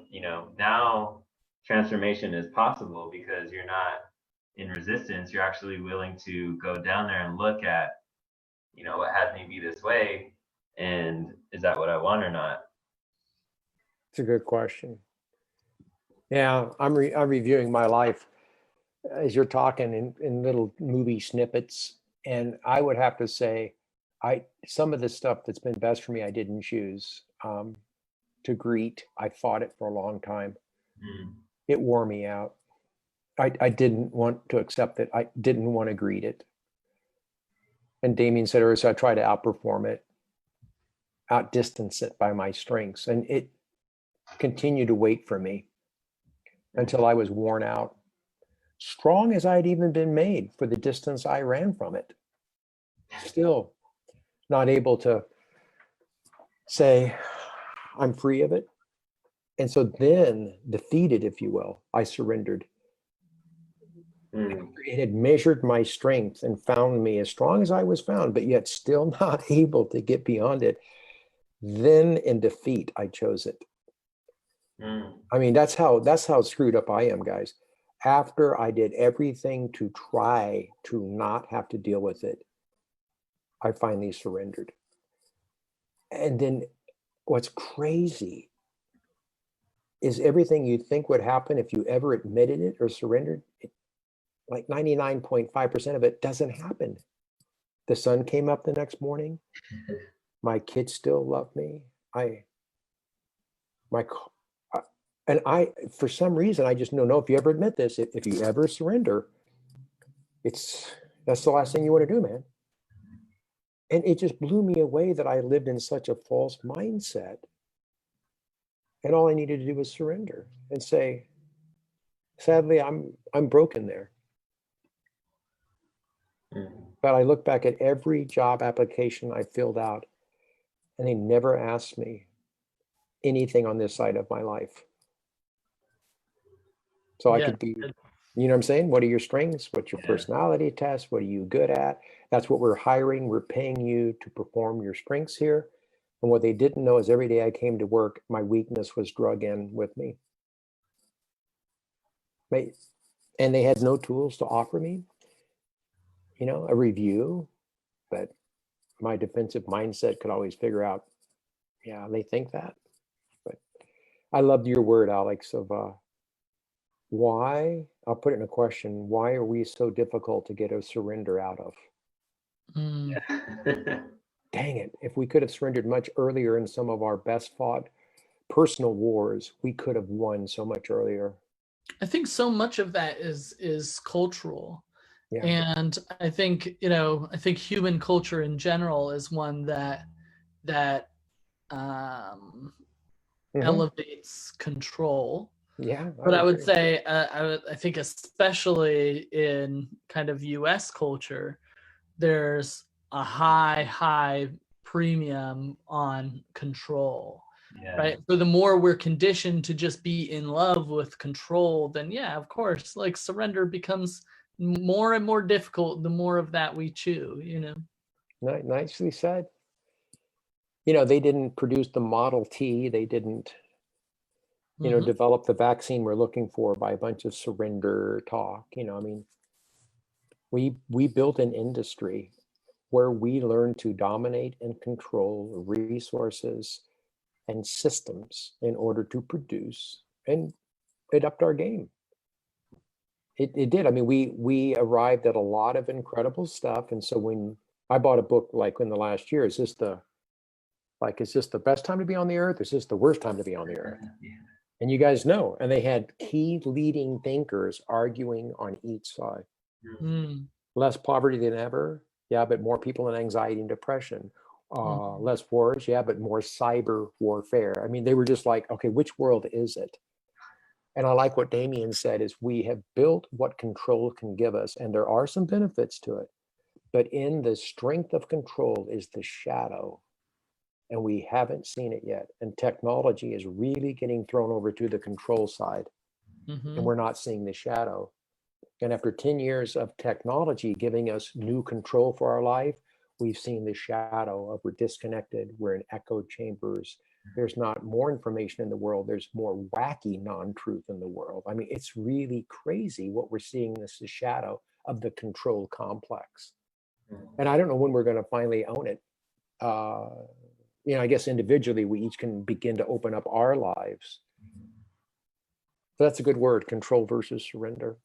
Speaker 4: now transformation is possible because you're not in resistance. You're actually willing to go down there and look at, what has me be this way, and is that what I want or not?
Speaker 2: It's a good question. Yeah, I'm reviewing my life as you're talking in little movie snippets, and I would have to say, some of the stuff that's been best for me, I didn't choose to greet. I fought it for a long time. It wore me out. I didn't want to accept it. I didn't want to greet it. And Damien said earlier, so I tried to outperform it, outdistance it by my strengths, and it continued to wait for me until I was worn out, strong as I'd even been made for the distance I ran from it. Still not able to say, I'm free of it. And so then, defeated, if you will, I surrendered. It had measured my strength and found me as strong as I was found, but yet still not able to get beyond it. Then in defeat, I chose it. I mean, that's how screwed up I am, guys. After I did everything to try to not have to deal with it, I finally surrendered. And then what's crazy is everything you think would happen if you ever admitted it or surrendered, like 99.5% of it doesn't happen. The sun came up the next morning. My kids still love me. For some reason, I just know if you ever admit this, if you ever surrender, that's the last thing you want to do, man. And it just blew me away that I lived in such a false mindset. And all I needed to do was surrender and say, sadly, I'm broken there. But I look back at every job application I filled out, and they never asked me anything on this side of my life. So I could be, you know what I'm saying? What are your strengths? What's your personality test? What are you good at? That's what we're hiring. We're paying you to perform your strengths here. And what they didn't know is every day I came to work, my weakness was drug in with me. And they had no tools to offer me, a review, but my defensive mindset could always figure out, yeah, they think that. But I loved your word, Alex, of why, I'll put it in a question, why are we so difficult to get a surrender out of? Dang it, if we could have surrendered much earlier in some of our best fought personal wars, we could have won so much earlier.
Speaker 3: I think so much of that is cultural.
Speaker 2: Yeah.
Speaker 3: And I think, human culture in general is one that elevates control.
Speaker 2: Yeah.
Speaker 3: But I would say, I think especially in kind of US culture, there's a high premium on control. Right. So the more we're conditioned to just be in love with control, then yeah, of course, like surrender becomes more and more difficult the more of that we chew,
Speaker 2: Nicely said. They didn't produce the Model T. They didn't, develop the vaccine we're looking for by a bunch of surrender talk. We built an industry where we learn to dominate and control resources and systems in order to produce, and it upped our game. It did. I mean, we arrived at a lot of incredible stuff. And so when I bought a book like in the last year, is this the best time to be on the earth? Is this the worst time to be on the earth?
Speaker 4: Yeah.
Speaker 2: And you guys know, and they had key leading thinkers arguing on each side. Less poverty than ever, yeah, but more people in anxiety and depression. Less wars, yeah, but more cyber warfare. I mean, they were just like, okay, which world is it? And I like what Damien said is we have built what control can give us, and there are some benefits to it, but in the strength of control is the shadow, and we haven't seen it yet. And technology is really getting thrown over to the control side, and we're not seeing the shadow. And after 10 years of technology giving us new control for our life, we've seen the shadow of we're disconnected, we're in echo chambers. There's not more information in the world, there's more wacky non-truth in the world. I mean, it's really crazy what we're seeing. This is the shadow of the control complex. And I don't know when we're going to finally own it. You know, I guess individually we each can begin to open up our lives. So that's a good word, control versus surrender.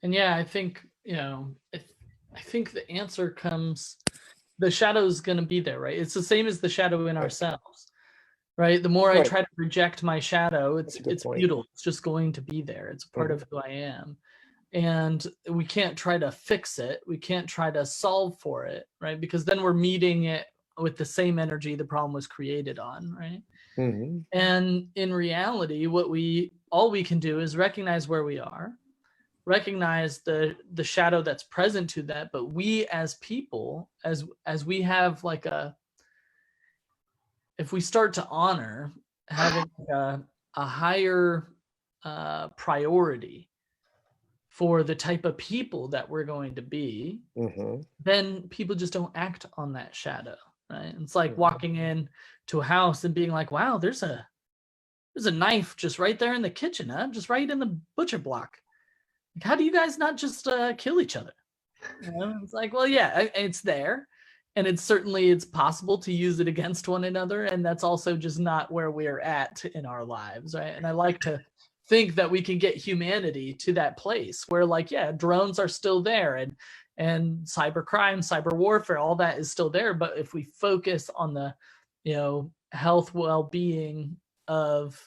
Speaker 3: And yeah, I think, you know, I think the answer comes, the shadow is going to be there, right? It's the same as the shadow in ourselves, right? The more I try to reject my shadow, it's futile. It's just going to be there. It's a part of who I am. And we can't try to fix it. We can't try to solve for it, right? Because then we're meeting it with the same energy the problem was created on, right? And in reality, all we can do is recognize where we are, recognize the shadow that's present to that. But we as people, as we have like if we start to honor having a higher priority for the type of people that we're going to be, then people just don't act on that shadow, right? It's like walking in to a house and being like, wow, there's a knife just right there in the kitchen, huh? Just right in the butcher block. Like, how do you guys not just kill each other? You know? It's like, well, yeah, it's there. And it's possible to use it against one another. And that's also just not where we're at in our lives, right? And I like to think that we can get humanity to that place where, like, yeah, drones are still there, and cyber crime, cyber warfare, all that is still there. But if we focus on the, you know, health, well-being of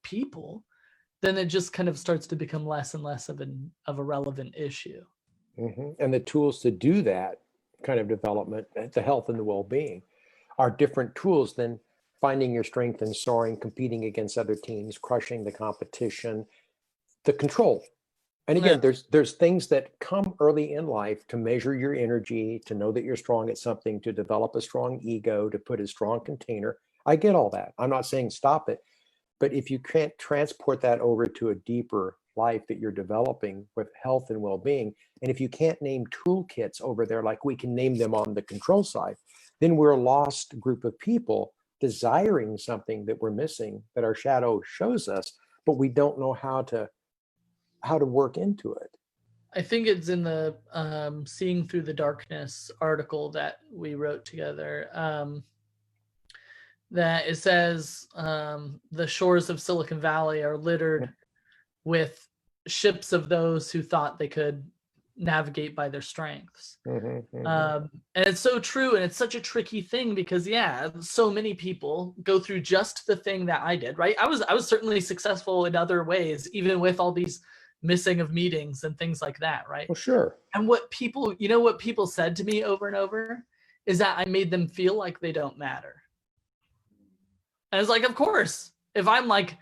Speaker 3: people, then it just kind of starts to become less and less of a relevant issue.
Speaker 2: And the tools to do that kind of development, the health and the well-being, are different tools than finding your strength and soaring, competing against other teams, crushing the competition, the control. And again, there's things that come early in life to measure your energy, to know that you're strong at something, to develop a strong ego, to put a strong container. I get all that. I'm not saying stop it. But if you can't transport that over to a deeper life that you're developing with health and well-being, and if you can't name toolkits over there like we can name them on the control side, then we're a lost group of people desiring something that we're missing, that our shadow shows us, but we don't know how to work into it.
Speaker 3: I think it's in the Seeing Through the Darkness article that we wrote together, that it says the shores of Silicon Valley are littered with ships of those who thought they could navigate by their strengths. And it's so true, and it's such a tricky thing because, yeah, so many people go through just the thing that I did, right? I was certainly successful in other ways, even with all these missing of meetings and things like that, right?
Speaker 2: Well, sure.
Speaker 3: And what people said to me over and over is that I made them feel like they don't matter. And it's like, of course, if I'm like,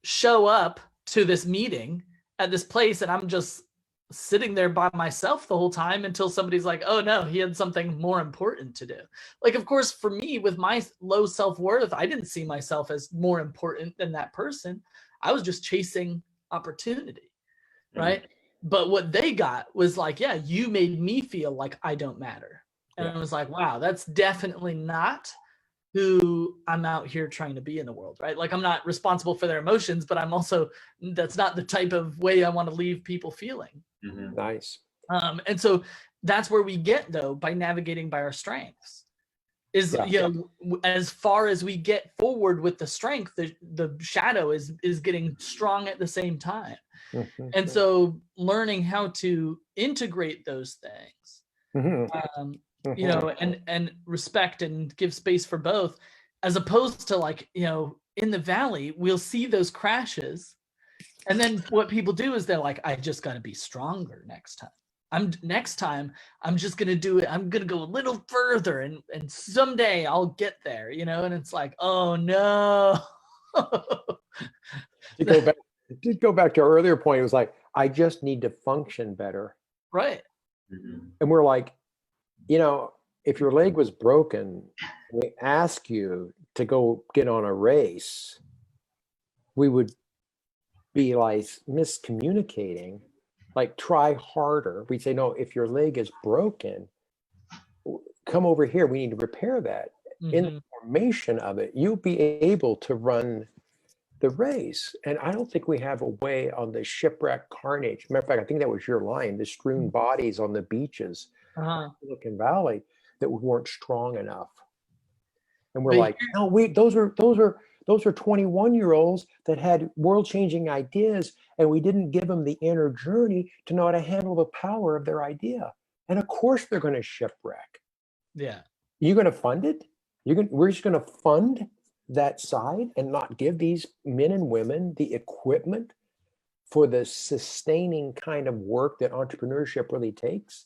Speaker 3: show up to this meeting at this place and I'm just sitting there by myself the whole time until somebody's like, oh no, he had something more important to do. Like, of course, for me, with my low self-worth, I didn't see myself as more important than that person. I was just chasing opportunity, right? But what they got was like, yeah, you made me feel like I don't matter. And I was like, wow, that's definitely not who I'm out here trying to be in the world, right? Like, I'm not responsible for their emotions, but that's not the type of way I want to leave people feeling.
Speaker 2: Nice.
Speaker 3: And so that's where we get though by navigating by our strengths. Is as far as we get forward with the strength, the shadow is getting strong at the same time.
Speaker 2: Mm-hmm.
Speaker 3: And so learning how to integrate those things, and respect and give space for both, as opposed to like, in the valley, we'll see those crashes. And then what people do is they're like, I just got to be stronger next time. I'm just going to do it. I'm going to go a little further and someday I'll get there, and it's like, oh no.
Speaker 2: To go back to our earlier point, it was like, I just need to function better.
Speaker 3: Right.
Speaker 4: Mhm.
Speaker 2: And we're like, if your leg was broken, we ask you to go get on a race, we would be like miscommunicating, like try harder. We'd say, no, if your leg is broken, come over here. We need to repair that. In the formation of it, you'll be able to run the race. And I don't think we have a way on the shipwreck carnage. Matter of fact, I think that was your line, the strewn bodies on the beaches, Silicon Valley, that we weren't strong enough. And we're like, no, those are 21-year-olds that had world-changing ideas, and we didn't give them the inner journey to know how to handle the power of their idea. And of course they're going to shipwreck.
Speaker 3: Yeah.
Speaker 2: You're going to fund it? We're just going to fund that side and not give these men and women the equipment for the sustaining kind of work that entrepreneurship really takes?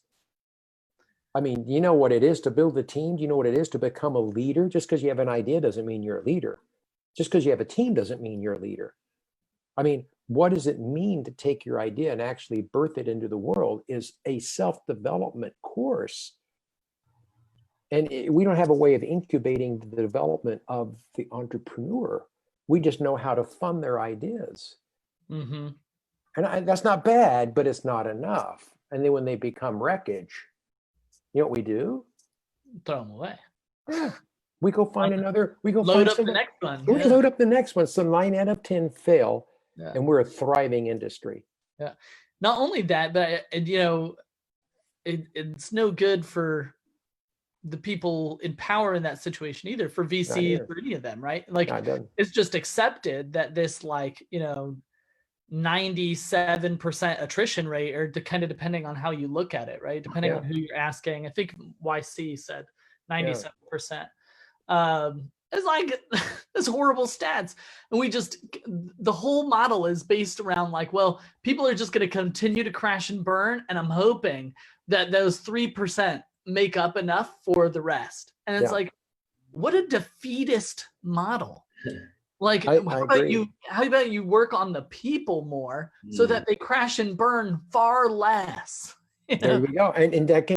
Speaker 2: I mean, you know what it is to build a team? Do you know what it is to become a leader? Just because you have an idea doesn't mean you're a leader. Just because you have a team doesn't mean you're a leader. I mean, what does it mean to take your idea and actually birth it into the world is a self-development course. And we don't have a way of incubating the development of the entrepreneur. We just know how to fund their ideas.
Speaker 3: Mm-hmm.
Speaker 2: And that's not bad, but it's not enough. And then when they become wreckage, you know what we do?
Speaker 3: Throw them away.
Speaker 2: Yeah. We go find another, we go
Speaker 3: load
Speaker 2: find
Speaker 3: up the next one.
Speaker 2: We load up the next one. So 9 out of 10 fail,
Speaker 3: Yeah.
Speaker 2: and we're a thriving industry.
Speaker 3: Yeah. Not only that, but it's no good for the people in power in that situation either, for VCs or any of them, right? Like, it's just accepted that this 97% attrition rate, or kind of depending on how you look at it, right? Depending on who you're asking. I think YC said 97%. It's like this horrible stats. And the whole model is based around like, well, people are just going to continue to crash and burn. And I'm hoping that those 3% make up enough for the rest. And it's like, what a defeatist model. Like, how about you work on the people more so that they crash and burn far less?
Speaker 2: There we go. And that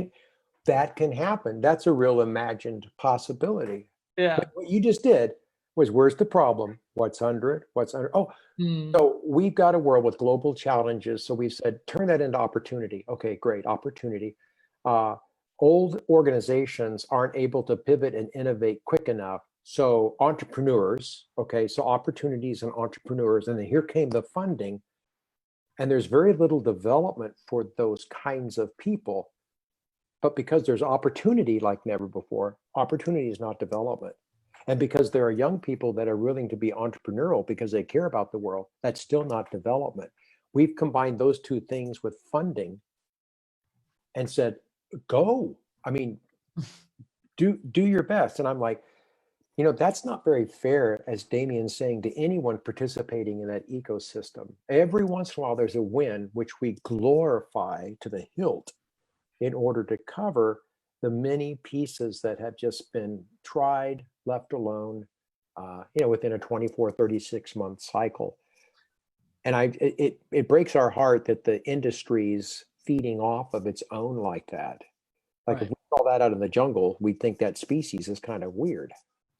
Speaker 2: can happen. That's a real imagined possibility.
Speaker 3: Yeah.
Speaker 2: But what you just did was, where's the problem? What's under it? What's under? So we've got a world with global challenges. So we've said, turn that into opportunity. Okay, great, opportunity. Old organizations aren't able to pivot and innovate quick enough. So entrepreneurs, okay, so opportunities and entrepreneurs, and then here came the funding, and there's very little development for those kinds of people. But because there's opportunity like never before, opportunity is not development. And because there are young people that are willing to be entrepreneurial because they care about the world, that's still not development. We've combined those two things with funding and said, go. I mean, do your best. And I'm like, that's not very fair, as Damien's saying, to anyone participating in that ecosystem. Every once in a while, there's a win, which we glorify to the hilt in order to cover the many pieces that have just been tried, left alone, within a 24, 36-month cycle. And it breaks our heart that the industry's feeding off of its own like that. Like, if we saw that out in the jungle, we'd think that species is kind of weird.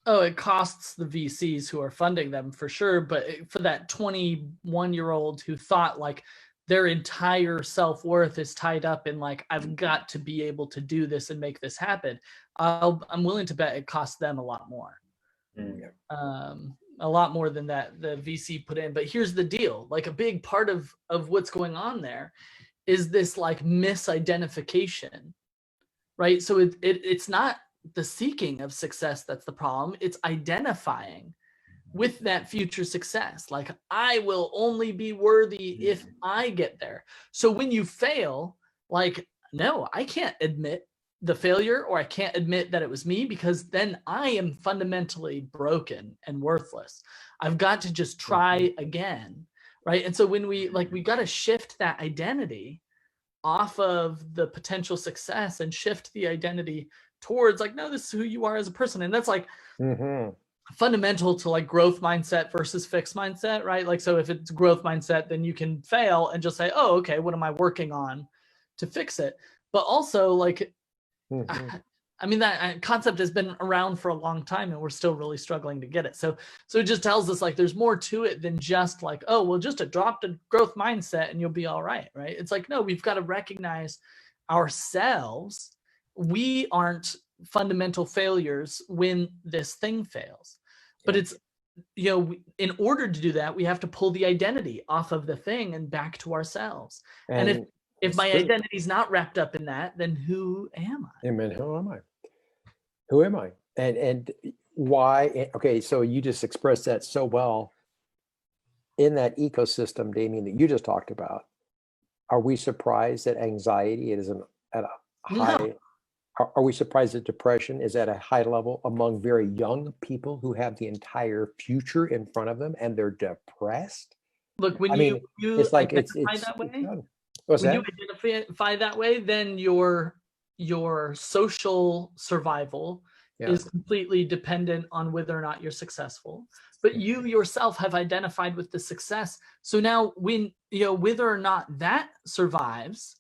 Speaker 3: Oh, it costs the VCs who are funding them for sure. But for that 21-year-old who thought like their entire self-worth is tied up in like, I've got to be able to do this and make this happen, I'm willing to bet it costs them a lot more. A lot more than that the VC put in. But here's the deal. Like, a big part of what's going on there is this like misidentification right? So it's not the seeking of success that's the problem. It's identifying with that future success. Like, I will only be worthy if I get there. So when you fail, like, no, I can't admit the failure, or I can't admit that it was me, because then I am fundamentally broken and worthless. I've got to just try again, right? And so when we got to shift that identity off of the potential success and shift the identity towards like, no, this is who you are as a person. And that's like fundamental to like growth mindset versus fixed mindset, right? Like, so if it's growth mindset, then you can fail and just say, oh, okay, what am I working on to fix it? But also like, I mean, that concept has been around for a long time and we're still really struggling to get it. So it just tells us like there's more to it than just like, oh, well, just adopt a growth mindset and you'll be all right, right? It's like, no, we've got to recognize ourselves. We aren't fundamental failures when this thing fails. But it's, you know, in order to do that, we have to pull the identity off of the thing and back to ourselves. And if my identity is not wrapped up in that, then who am I?
Speaker 2: Amen. Who am I? Who am I? And why? Okay, so you just expressed that so well. In that ecosystem, Damien, that you just talked about, are we surprised that anxiety is at a high? No. Are we surprised that depression is at a high level among very young people who have the entire future in front of them and they're depressed?
Speaker 3: Look, when you
Speaker 2: it's like
Speaker 3: identify that way, when you identify that way, then your social survival is completely dependent on whether or not you're successful. But you yourself have identified with the success. So now when, you know, whether or not that survives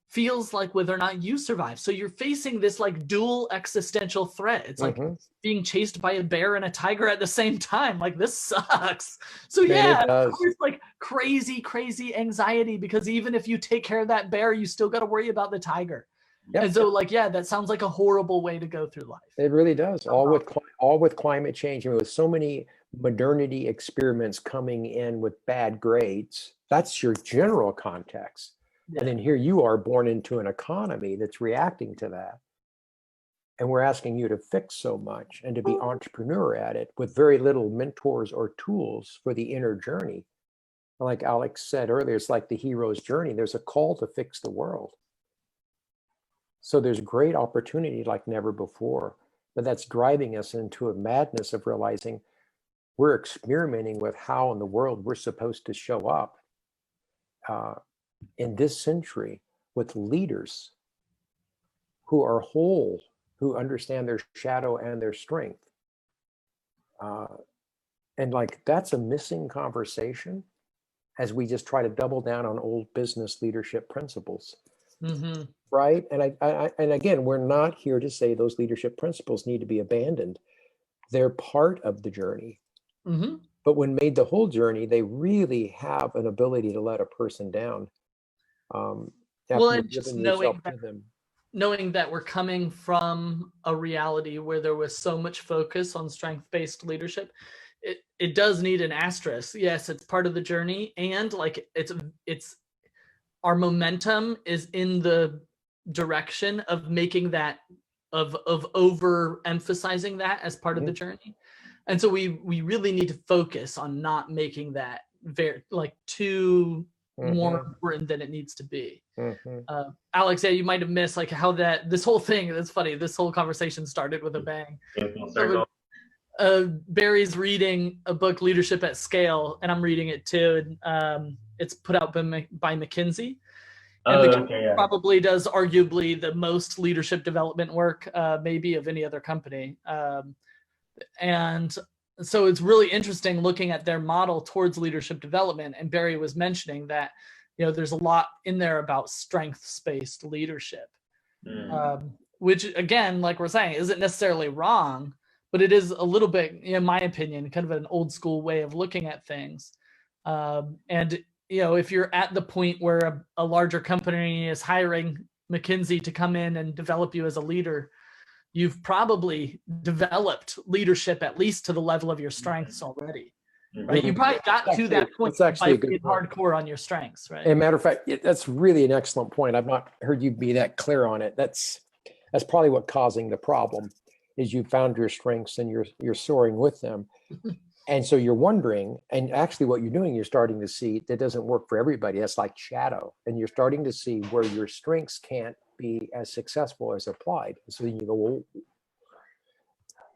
Speaker 3: feels like whether or not you survive. So you're facing this like dual existential threat. It's like being chased by a bear and a tiger at the same time. Like, this sucks. So yeah, of course, like crazy anxiety, because even if you take care of that bear, you still got to worry about the tiger. Yep. And so like, yeah, that sounds like a horrible way to go through life.
Speaker 2: It really does. All with climate change, and with so many modernity experiments coming in with bad grades, that's your general context. Yeah. And then here you are born into an economy that's reacting to that. And we're asking you to fix so much and to be entrepreneur at it with very little mentors or tools for the inner journey. Like Alex said earlier, it's like the hero's journey. There's a call to fix the world. So there's great opportunity like never before, but that's driving us into a madness of realizing we're experimenting with how in the world we're supposed to show up in this century with leaders who are whole, who understand their shadow and their strength. And like, that's a missing conversation as we just try to double down on old business leadership principles. Right. And again, we're not here to say those leadership principles need to be abandoned. They're part of the journey. But when made the whole journey, they really have an ability to let a person down.
Speaker 3: Well, and just knowing that we're coming from a reality where there was so much focus on strength-based leadership, it does need an asterisk. Yes, it's part of the journey, and like it's our momentum is in the direction of making that of overemphasizing that as part of the journey. And so we really need to focus on not making that very like too more important than it needs to be. Alex, yeah, you might have missed like how this whole thing, that's funny, this whole conversation started with a bang. Barry's reading a book, Leadership at Scale, and I'm reading it too. And it's put out by McKinsey. And McKinsey probably does arguably the most leadership development work maybe of any other company. And so it's really interesting looking at their model towards leadership development. And Barry was mentioning that, you know, there's a lot in there about strengths-based leadership, which again, like we're saying, isn't necessarily wrong, but it is a little bit, in my opinion, kind of an old school way of looking at things. And, you know, if you're at the point where a larger company is hiring McKinsey to come in and develop you as a leader, you've probably developed leadership at least to the level of your strengths already, right? You probably got to that point by being hardcore on your strengths, right?
Speaker 2: As a matter of fact, that's really an excellent point. I've not heard you be that clear on it. That's probably what causing the problem is you found your strengths and you're soaring with them. And so you're wondering, and actually what you're doing, you're starting to see that doesn't work for everybody. That's like shadow. And you're starting to see where your strengths can't be as successful as applied. So you go, well,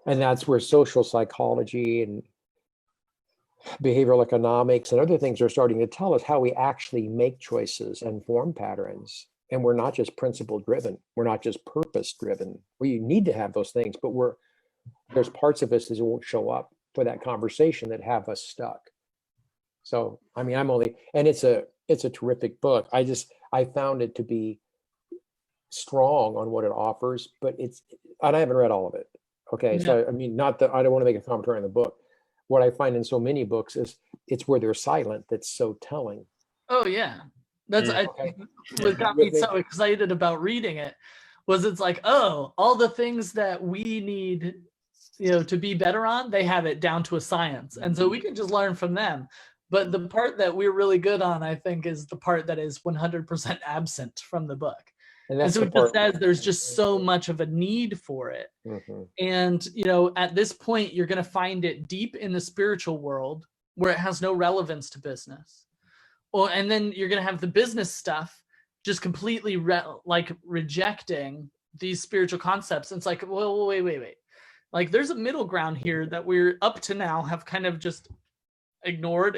Speaker 2: and that's where social psychology and behavioral economics and other things are starting to tell us how we actually make choices and form patterns. And we're not just principle driven. We're not just purpose driven. We need to have those things, but there's parts of us that won't show up for that conversation that have us stuck. So, I mean, and it's a terrific book. I found it to be strong on what it offers, but and I haven't read all of it. Okay. So, I mean, not that I don't want to make a commentary on the book. What I find in so many books is it's where they're silent that's so telling.
Speaker 3: Oh yeah. That's what got me so excited about reading it was it's like, oh, all the things that we need, to be better on, they have it down to a science. And so we can just learn from them. But the part that we're really good on, I think, is the part that is 100% absent from the book. And so it just says there's just so much of a need for it.
Speaker 2: Mm-hmm.
Speaker 3: And, at this point, you're going to find it deep in the spiritual world where it has no relevance to business. Well, and then you're going to have the business stuff just completely rejecting these spiritual concepts. And it's like, well, wait. Like there's a middle ground here that we're up to now have kind of just ignored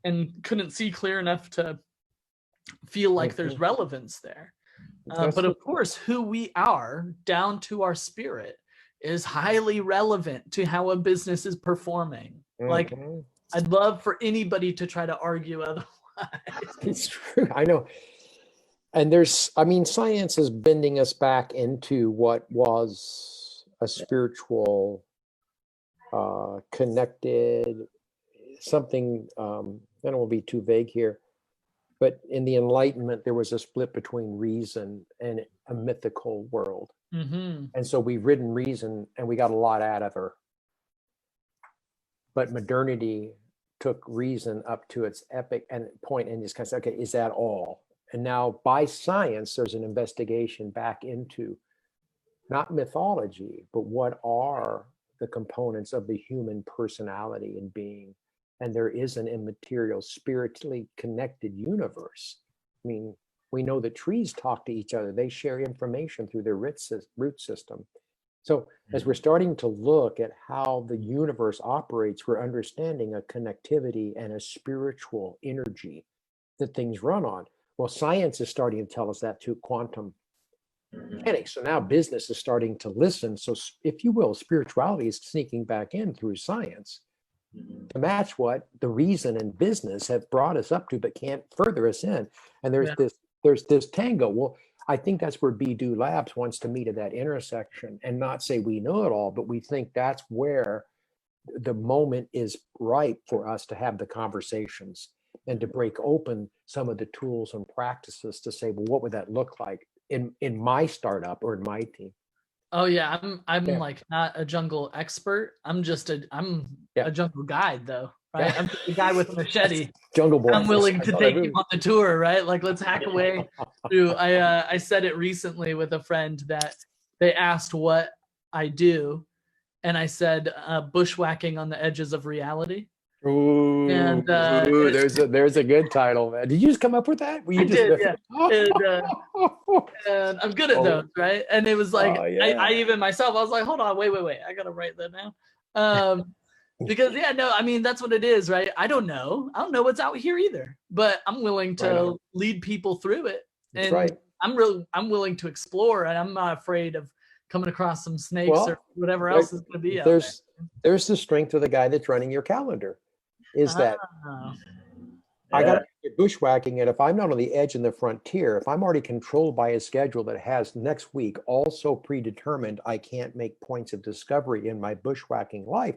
Speaker 3: and couldn't see clear enough to feel like there's relevance there. But of course, who we are down to our spirit is highly relevant to how a business is performing.
Speaker 2: Mm-hmm.
Speaker 3: Like I'd love for anybody to try to argue otherwise.
Speaker 2: It's true. I know. And science is bending us back into what was a spiritual, connected, something, I don't want to be too vague here, but in the Enlightenment, there was a split between reason and a mythical world.
Speaker 3: Mm-hmm.
Speaker 2: And so we've ridden reason and we got a lot out of her. But modernity took reason up to its epic point and just kind of said, okay, is that all? And now by science, there's an investigation back into not mythology, but what are the components of the human personality and being. And there is an immaterial, spiritually connected universe. I mean, we know that trees talk to each other. They share information through their root system. So as we're starting to look at how the universe operates, we're understanding a connectivity and a spiritual energy that things run on. Well, science is starting to tell us that too, quantum mechanics. So now business is starting to listen. So if you will, spirituality is sneaking back in through science to match what the reason and business have brought us up to, but can't further us in. And there's this tango. Well, I think that's where Be Do Labs wants to meet at that intersection and not say we know it all, but we think that's where the moment is ripe for us to have the conversations and to break open some of the tools and practices to say, well, what would that look like in my startup or in my team?
Speaker 3: Oh yeah, I'm like not a jungle expert. I'm just a jungle guide though, right? I'm just a guy with a machete.
Speaker 2: Jungle boy.
Speaker 3: I'm willing to take you on the tour, right? Like let's hack away through. I said it recently with a friend that they asked what I do, and I said bushwhacking on the edges of reality.
Speaker 2: Ooh,
Speaker 3: and
Speaker 2: there's a good title, man. Did you just come up with that?
Speaker 3: I did, yeah. And I'm good at those, right? And it was like, I even myself, I was like, hold on, wait. I gotta write that now. Because that's what it is, right? I don't know what's out here either, but I'm willing to lead people through it.
Speaker 2: That's
Speaker 3: and
Speaker 2: right.
Speaker 3: I'm willing to explore, and I'm not afraid of coming across some snakes or whatever else is going to be out there.
Speaker 2: There's the strength of the guy that's running your calendar. Is that I got bushwhacking, and if I'm not on the edge and the frontier, if I'm already controlled by a schedule that has next week also predetermined, I can't make points of discovery in my bushwhacking life.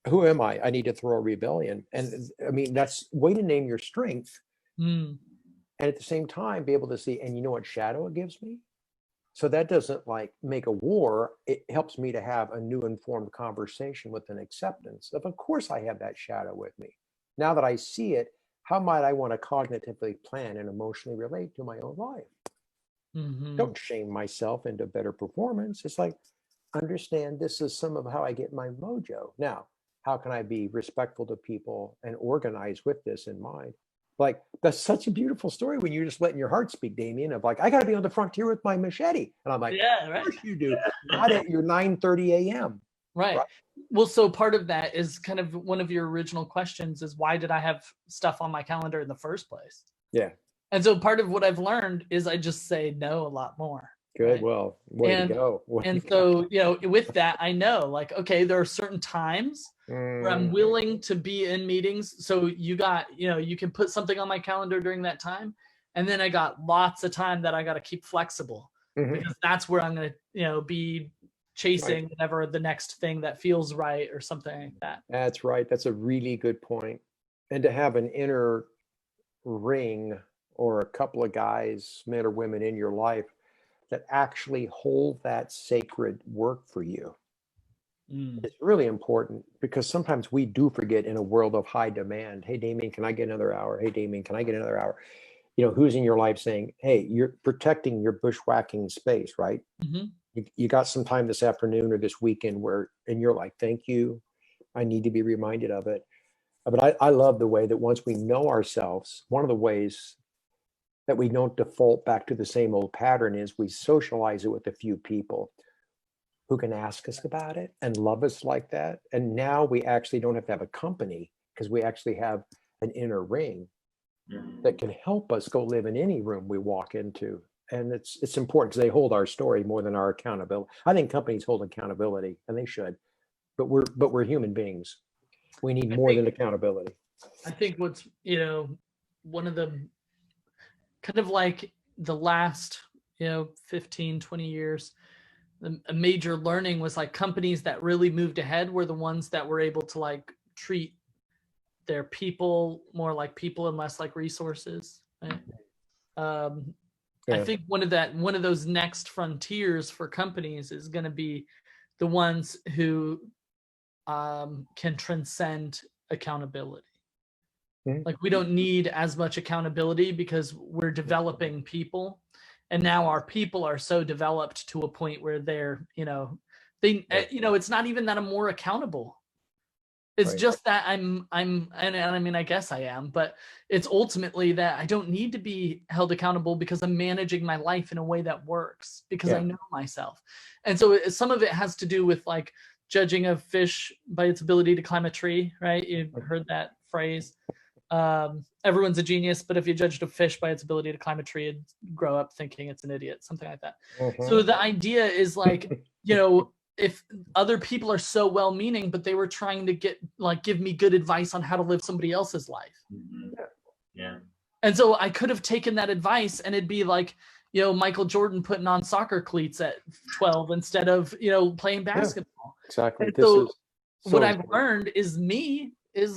Speaker 2: Who am I? I need to throw a rebellion. And I mean, that's way to name your strength. And at the same time, be able to see, and you know what shadow it gives me? So that doesn't like make a war. It helps me to have a new informed conversation with an acceptance of course I have that shadow with me. Now that I see it, how might I want to cognitively plan and emotionally relate to my own life?
Speaker 3: Mhm.
Speaker 2: Don't shame myself into better performance. It's like, understand this is some of how I get my mojo. Now, how can I be respectful to people and organize with this in mind? Like, that's such a beautiful story when you're just letting your heart speak, Damien, of like, I got to be on the frontier with my machete. And I'm like,
Speaker 3: Yeah,
Speaker 2: of
Speaker 3: right.
Speaker 2: course you do. Not at your 9:30 a.m.
Speaker 3: Right.
Speaker 2: Right.
Speaker 3: Well, so part of that is kind of one of your original questions is why did I have stuff on my calendar in the first place?
Speaker 2: Yeah.
Speaker 3: And so part of what I've learned is I just say no a lot more.
Speaker 2: Good.
Speaker 3: Right?
Speaker 2: Well, way to
Speaker 3: And
Speaker 2: go. Way
Speaker 3: and
Speaker 2: to go.
Speaker 3: so, with that, I know like, okay, there are certain times where I'm willing to be in meetings. So you can put something on my calendar during that time. And then I got lots of time that I got to keep flexible because that's where I'm going to, be chasing whatever the next thing that feels right or something like that.
Speaker 2: That's right. That's a really good point. And to have an inner ring or a couple of guys, men or women in your life that actually hold that sacred work for you. It's really important because sometimes we do forget in a world of high demand. Hey, Damien, can I get another hour? Hey, Damien, can I get another hour? Who's in your life saying, hey, you're protecting your bushwhacking space, right?
Speaker 3: Mm-hmm.
Speaker 2: You got some time this afternoon or this weekend and you're like, thank you. I need to be reminded of it. But I love the way that once we know ourselves, one of the ways that we don't default back to the same old pattern is we socialize it with a few people who can ask us about it and love us like that. And now we actually don't have to have a company because we actually have an inner ring that can help us go live in any room we walk into. And it's important because they hold our story more than our accountability. I think companies hold accountability, and they should, but we're human beings. We need more than accountability.
Speaker 3: I think what's, one of the kind of like the last, 15, 20 years, a major learning was like companies that really moved ahead were the ones that were able to like treat their people more like people and less like resources. Right? I think one of those next frontiers for companies is going to be the ones who can transcend accountability. Like we don't need as much accountability because we're developing people, and now our people are so developed to a point where they're, it's not even that I'm more accountable. It's just that and I mean, I guess I am, but it's ultimately that I don't need to be held accountable because I'm managing my life in a way that works because I know myself. And so some of it has to do with like judging a fish by its ability to climb a tree, right? You've heard that phrase. Everyone's a genius, but if you judged a fish by its ability to climb a tree, it'd grow up thinking it's an idiot, something like that. So the idea is like, if other people are so well-meaning, but they were trying to give me good advice on how to live somebody else's life.
Speaker 4: Yeah.
Speaker 3: And so I could have taken that advice and it'd be like, Michael Jordan putting on soccer cleats at 12 instead of, playing basketball.
Speaker 2: Exactly.
Speaker 3: And so what I've learned is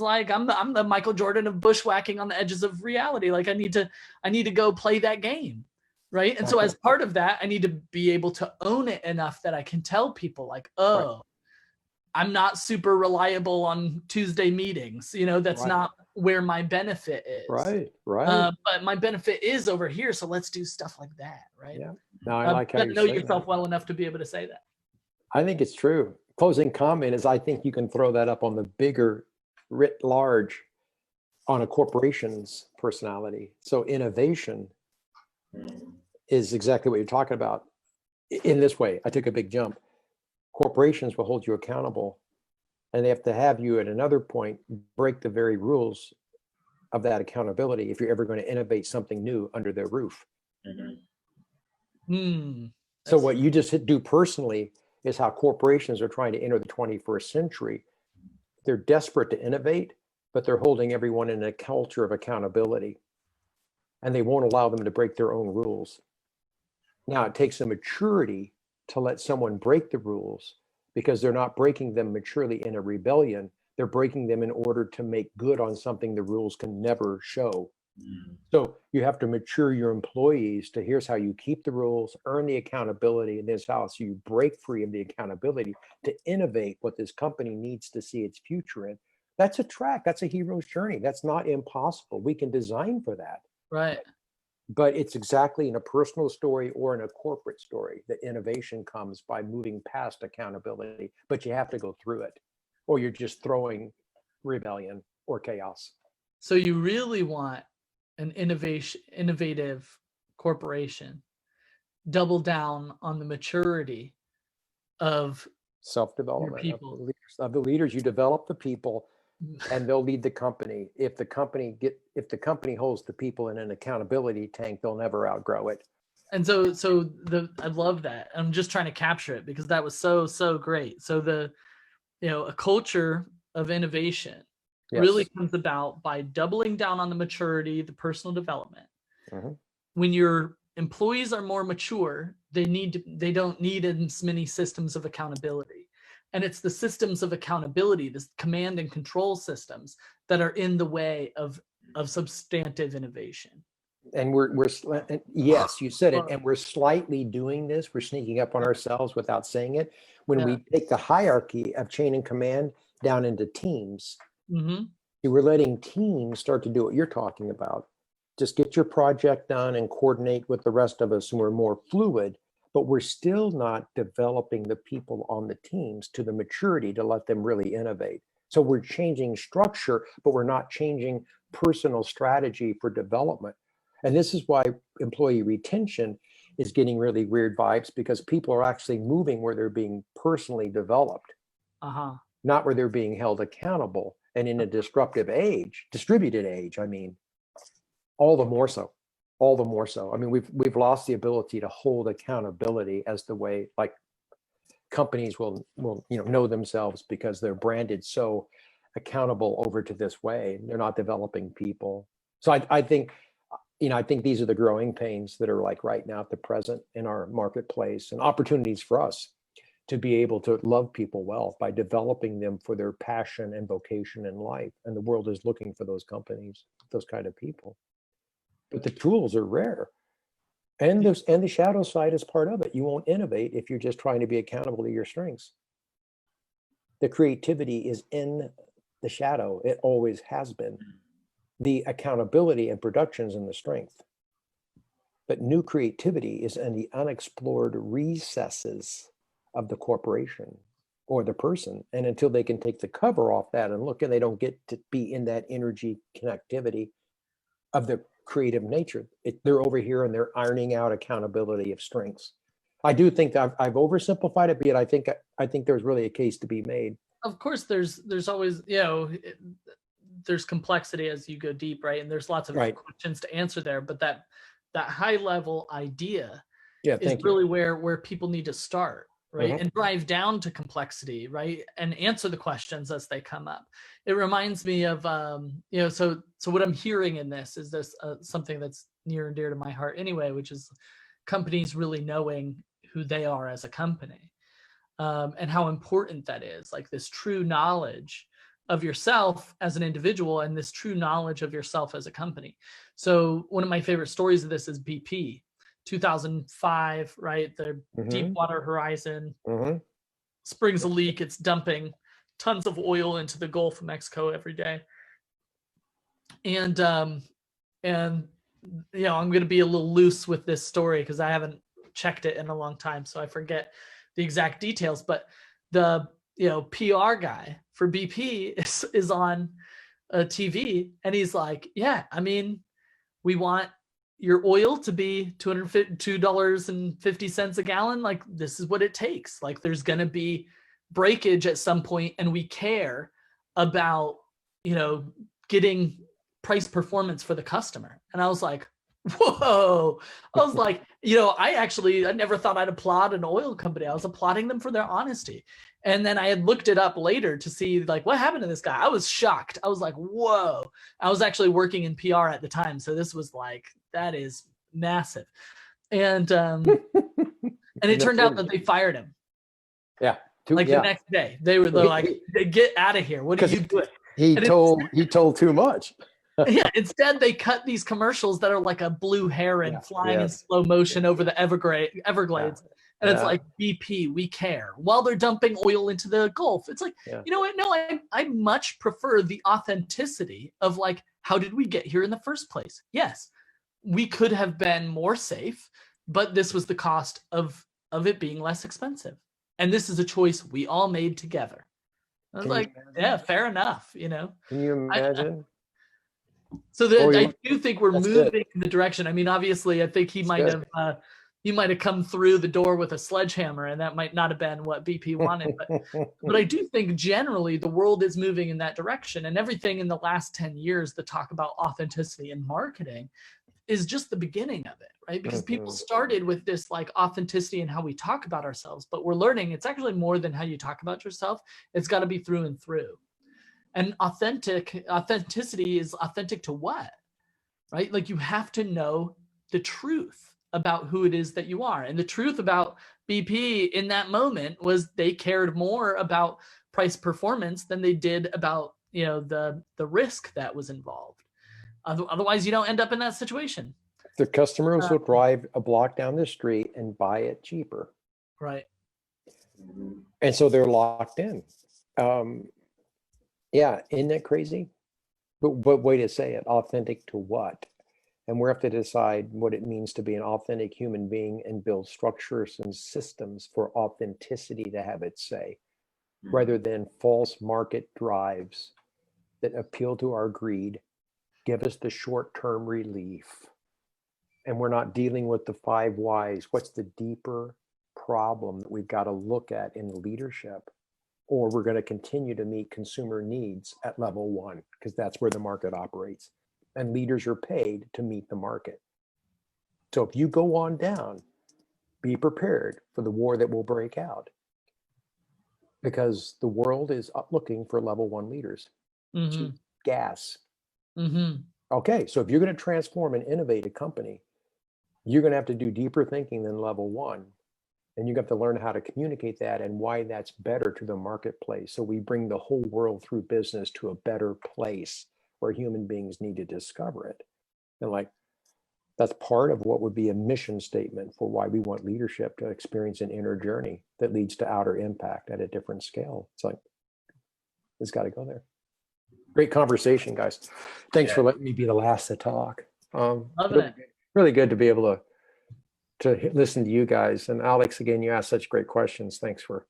Speaker 3: like I'm the Michael Jordan of bushwhacking on the edges of reality. Like I need to go play that game. Right. And so as part of that, I need to be able to own it enough that I can tell people like, I'm not super reliable on Tuesday meetings. That's not where my benefit is.
Speaker 2: Right.
Speaker 3: But my benefit is over here. So let's do stuff like that. Right.
Speaker 2: Yeah. Now I like how you
Speaker 3: know yourself well enough to be able to say that.
Speaker 2: I think it's true. Closing comment is I think you can throw that up on the bigger writ large on a corporation's personality. So innovation is exactly what you're talking about. In this way, I took a big jump. Corporations will hold you accountable, and they have to have you at another point break the very rules of that accountability if you're ever going to innovate something new under their roof. So what you just do personally is how corporations are trying to enter the 21st century. They're desperate to innovate, but they're holding everyone in a culture of accountability, and they won't allow them to break their own rules. Now, it takes a maturity to let someone break the rules because they're not breaking them maturely in a rebellion. They're breaking them in order to make good on something the rules can never show. So you have to mature your employees to here's how you keep the rules, earn the accountability, and this how so you break free of the accountability to innovate what this company needs to see its future in. That's a track. That's a hero's journey. That's not impossible. We can design for that.
Speaker 3: Right.
Speaker 2: But it's exactly in a personal story or in a corporate story that innovation comes by moving past accountability, but you have to go through it, or you're just throwing rebellion or chaos.
Speaker 3: So you really want an innovative corporation double down on the maturity of
Speaker 2: Self-development
Speaker 3: people.
Speaker 2: of the leaders. You develop the people and they'll lead the company. If the company holds the people in an accountability tank, they'll never outgrow it.
Speaker 3: And so I love that. I'm just trying to capture it because that was so great. So a culture of innovation really comes about by doubling down on the maturity, the personal development.
Speaker 2: Mm-hmm.
Speaker 3: When your employees are more mature, they don't need as many systems of accountability. And it's the systems of accountability, this command and control systems, that are in the way of substantive innovation.
Speaker 2: And yes, you said it. And we're slightly doing this. We're sneaking up on ourselves without saying it. When we take the hierarchy of chain and command down into teams, we're letting teams start to do what you're talking about. Just get your project done and coordinate with the rest of us, and we're more fluid. But we're still not developing the people on the teams to the maturity to let them really innovate. So we're changing structure, but we're not changing personal strategy for development. And this is why employee retention is getting really weird vibes, because people are actually moving where they're being personally developed, not where they're being held accountable. And in a distributed age, I mean, all the more so. I mean, we've lost the ability to hold accountability as the way, like, companies will know themselves, because they're branded so accountable over to this way. They're not developing people. So I think these are the growing pains that are, like, right now at the present in our marketplace, and opportunities for us to be able to love people well by developing them for their passion and vocation in life. And the world is looking for those companies, those kind of people. But the tools are rare. And the shadow side is part of it. You won't innovate if you're just trying to be accountable to your strengths. The creativity is in the shadow. It always has been. The accountability and production's in the strength. But new creativity is in the unexplored recesses of the corporation or the person. And until they can take the cover off that and look, and they don't get to be in that energy connectivity of the creative nature, they're over here and they're ironing out accountability of strengths. I do think that I've oversimplified it, but yet I think there's really a case to be made.
Speaker 3: Of course, there's always, there's complexity as you go deep, right? And there's lots of questions to answer there, but that high level idea is really where people need to start, right? And drive down to complexity, right? And answer the questions as they come up. It reminds me of, so what I'm hearing in this is something that's near and dear to my heart anyway, which is companies really knowing who they are as a company, and how important that is, like this true knowledge of yourself as an individual and this true knowledge of yourself as a company. So one of my favorite stories of this is BP, 2005, right? The Deepwater Horizon springs a leak. It's dumping tons of oil into the Gulf of Mexico every day. And I'm going to be a little loose with this story because I haven't checked it in a long time, so I forget the exact details. But the PR guy for BP is on TV, and he's like, "Yeah, I mean, we want your oil to be $2.50 a gallon. Like, this is what it takes. Like, there's going to be breakage at some point, and we care about getting price performance for the customer." And I was like, whoa. I was like, I never thought I'd applaud an oil company. I was applauding them for their honesty. And then I had looked it up later to see, like, what happened to this guy. I was shocked. I was like, whoa. I was actually working in PR at the time, so this was like, that is massive. And and it turned out that they fired him.
Speaker 2: Yeah.
Speaker 3: The next day. They're like, get out of here. What are you doing?
Speaker 2: He told too much.
Speaker 3: Yeah, instead they cut these commercials that are like a blue heron flying in slow motion over the Everglades. And it's like, BP, we care, while they're dumping oil into the Gulf. It's like, you know what? No, I much prefer the authenticity of, like, how did we get here in the first place? Yes, we could have been more safe, but this was the cost of it being less expensive. And this is a choice we all made together. I was like, yeah, fair enough, you know.
Speaker 2: Can you imagine?
Speaker 3: I do think we're
Speaker 2: That's
Speaker 3: moving
Speaker 2: good.
Speaker 3: in the direction. I mean, obviously, I think he
Speaker 2: That's
Speaker 3: might
Speaker 2: good.
Speaker 3: have come through the door with a sledgehammer, and that might not have been what BP wanted. But I do think generally the world is moving in that direction, and everything in the last 10 years, the talk about authenticity and marketing, is just the beginning of it, right? Because people started with this like authenticity and how we talk about ourselves, but we're learning it's actually more than how you talk about yourself. It's got to be through and through. And authenticity is authentic to what, right? Like you have to know the truth about who it is that you are. And the truth about BP in that moment was they cared more about price performance than they did about, you know, the risk that was involved. Otherwise, you don't end up in that situation.
Speaker 2: The customers will drive a block down the street and buy it cheaper.
Speaker 3: Right.
Speaker 2: And so they're locked in. Yeah, isn't that crazy? But way to say it, authentic to what? And we have to decide what it means to be an authentic human being and build structures and systems for authenticity to have its say, rather than false market drives that appeal to our greed, give us the short-term relief. And we're not dealing with the 5 whys. What's the deeper problem that we've got to look at in leadership? Or we're going to continue to meet consumer needs at level 1, because that's where the market operates. And leaders are paid to meet the market. So if you go on down, be prepared for the war that will break out, because the world is looking for level 1 leaders. Cheap gas. Okay, so if you're going to transform and innovate a company, you're going to have to do deeper thinking than level 1. And you have to learn how to communicate that and why that's better to the marketplace. So we bring the whole world through business to a better place where human beings need to discover it. And like, that's part of what would be a mission statement for why we want leadership to experience an inner journey that leads to outer impact at a different scale. It's like, it's got to go there. Great conversation, guys. Thanks for letting me be the last to talk. Really good to be able to listen to you guys. And Alex, again, you asked such great questions. Thanks for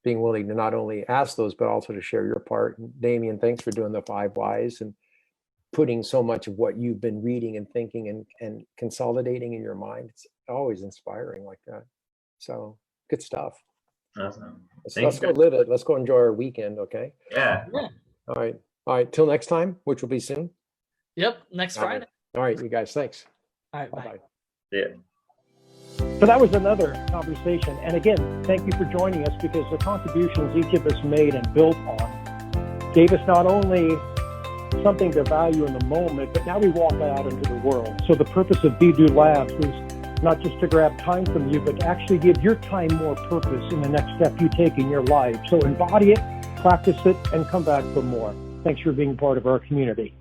Speaker 2: being willing to not only ask those, but also to share your part. And Damien, thanks for doing the 5 whys and putting so much of what you've been reading and thinking and consolidating in your mind. It's always inspiring like that. So good stuff.
Speaker 4: Awesome.
Speaker 2: Let's go live it. Let's go enjoy our weekend. Okay.
Speaker 4: Yeah.
Speaker 2: All right. All right. Till next time, which will be soon.
Speaker 3: Yep. Next Friday.
Speaker 2: All right. You guys, thanks.
Speaker 3: All right.
Speaker 2: Bye-bye.
Speaker 4: Yeah.
Speaker 1: So that was another conversation. And again, thank you for joining us, because the contributions each of us made and built on gave us not only something to value in the moment, but now we walk that out into the world. So the purpose of Be Do Labs is not just to grab time from you, but to actually give your time more purpose in the next step you take in your life. So embody it, practice it, and come back for more. Thanks for being part of our community.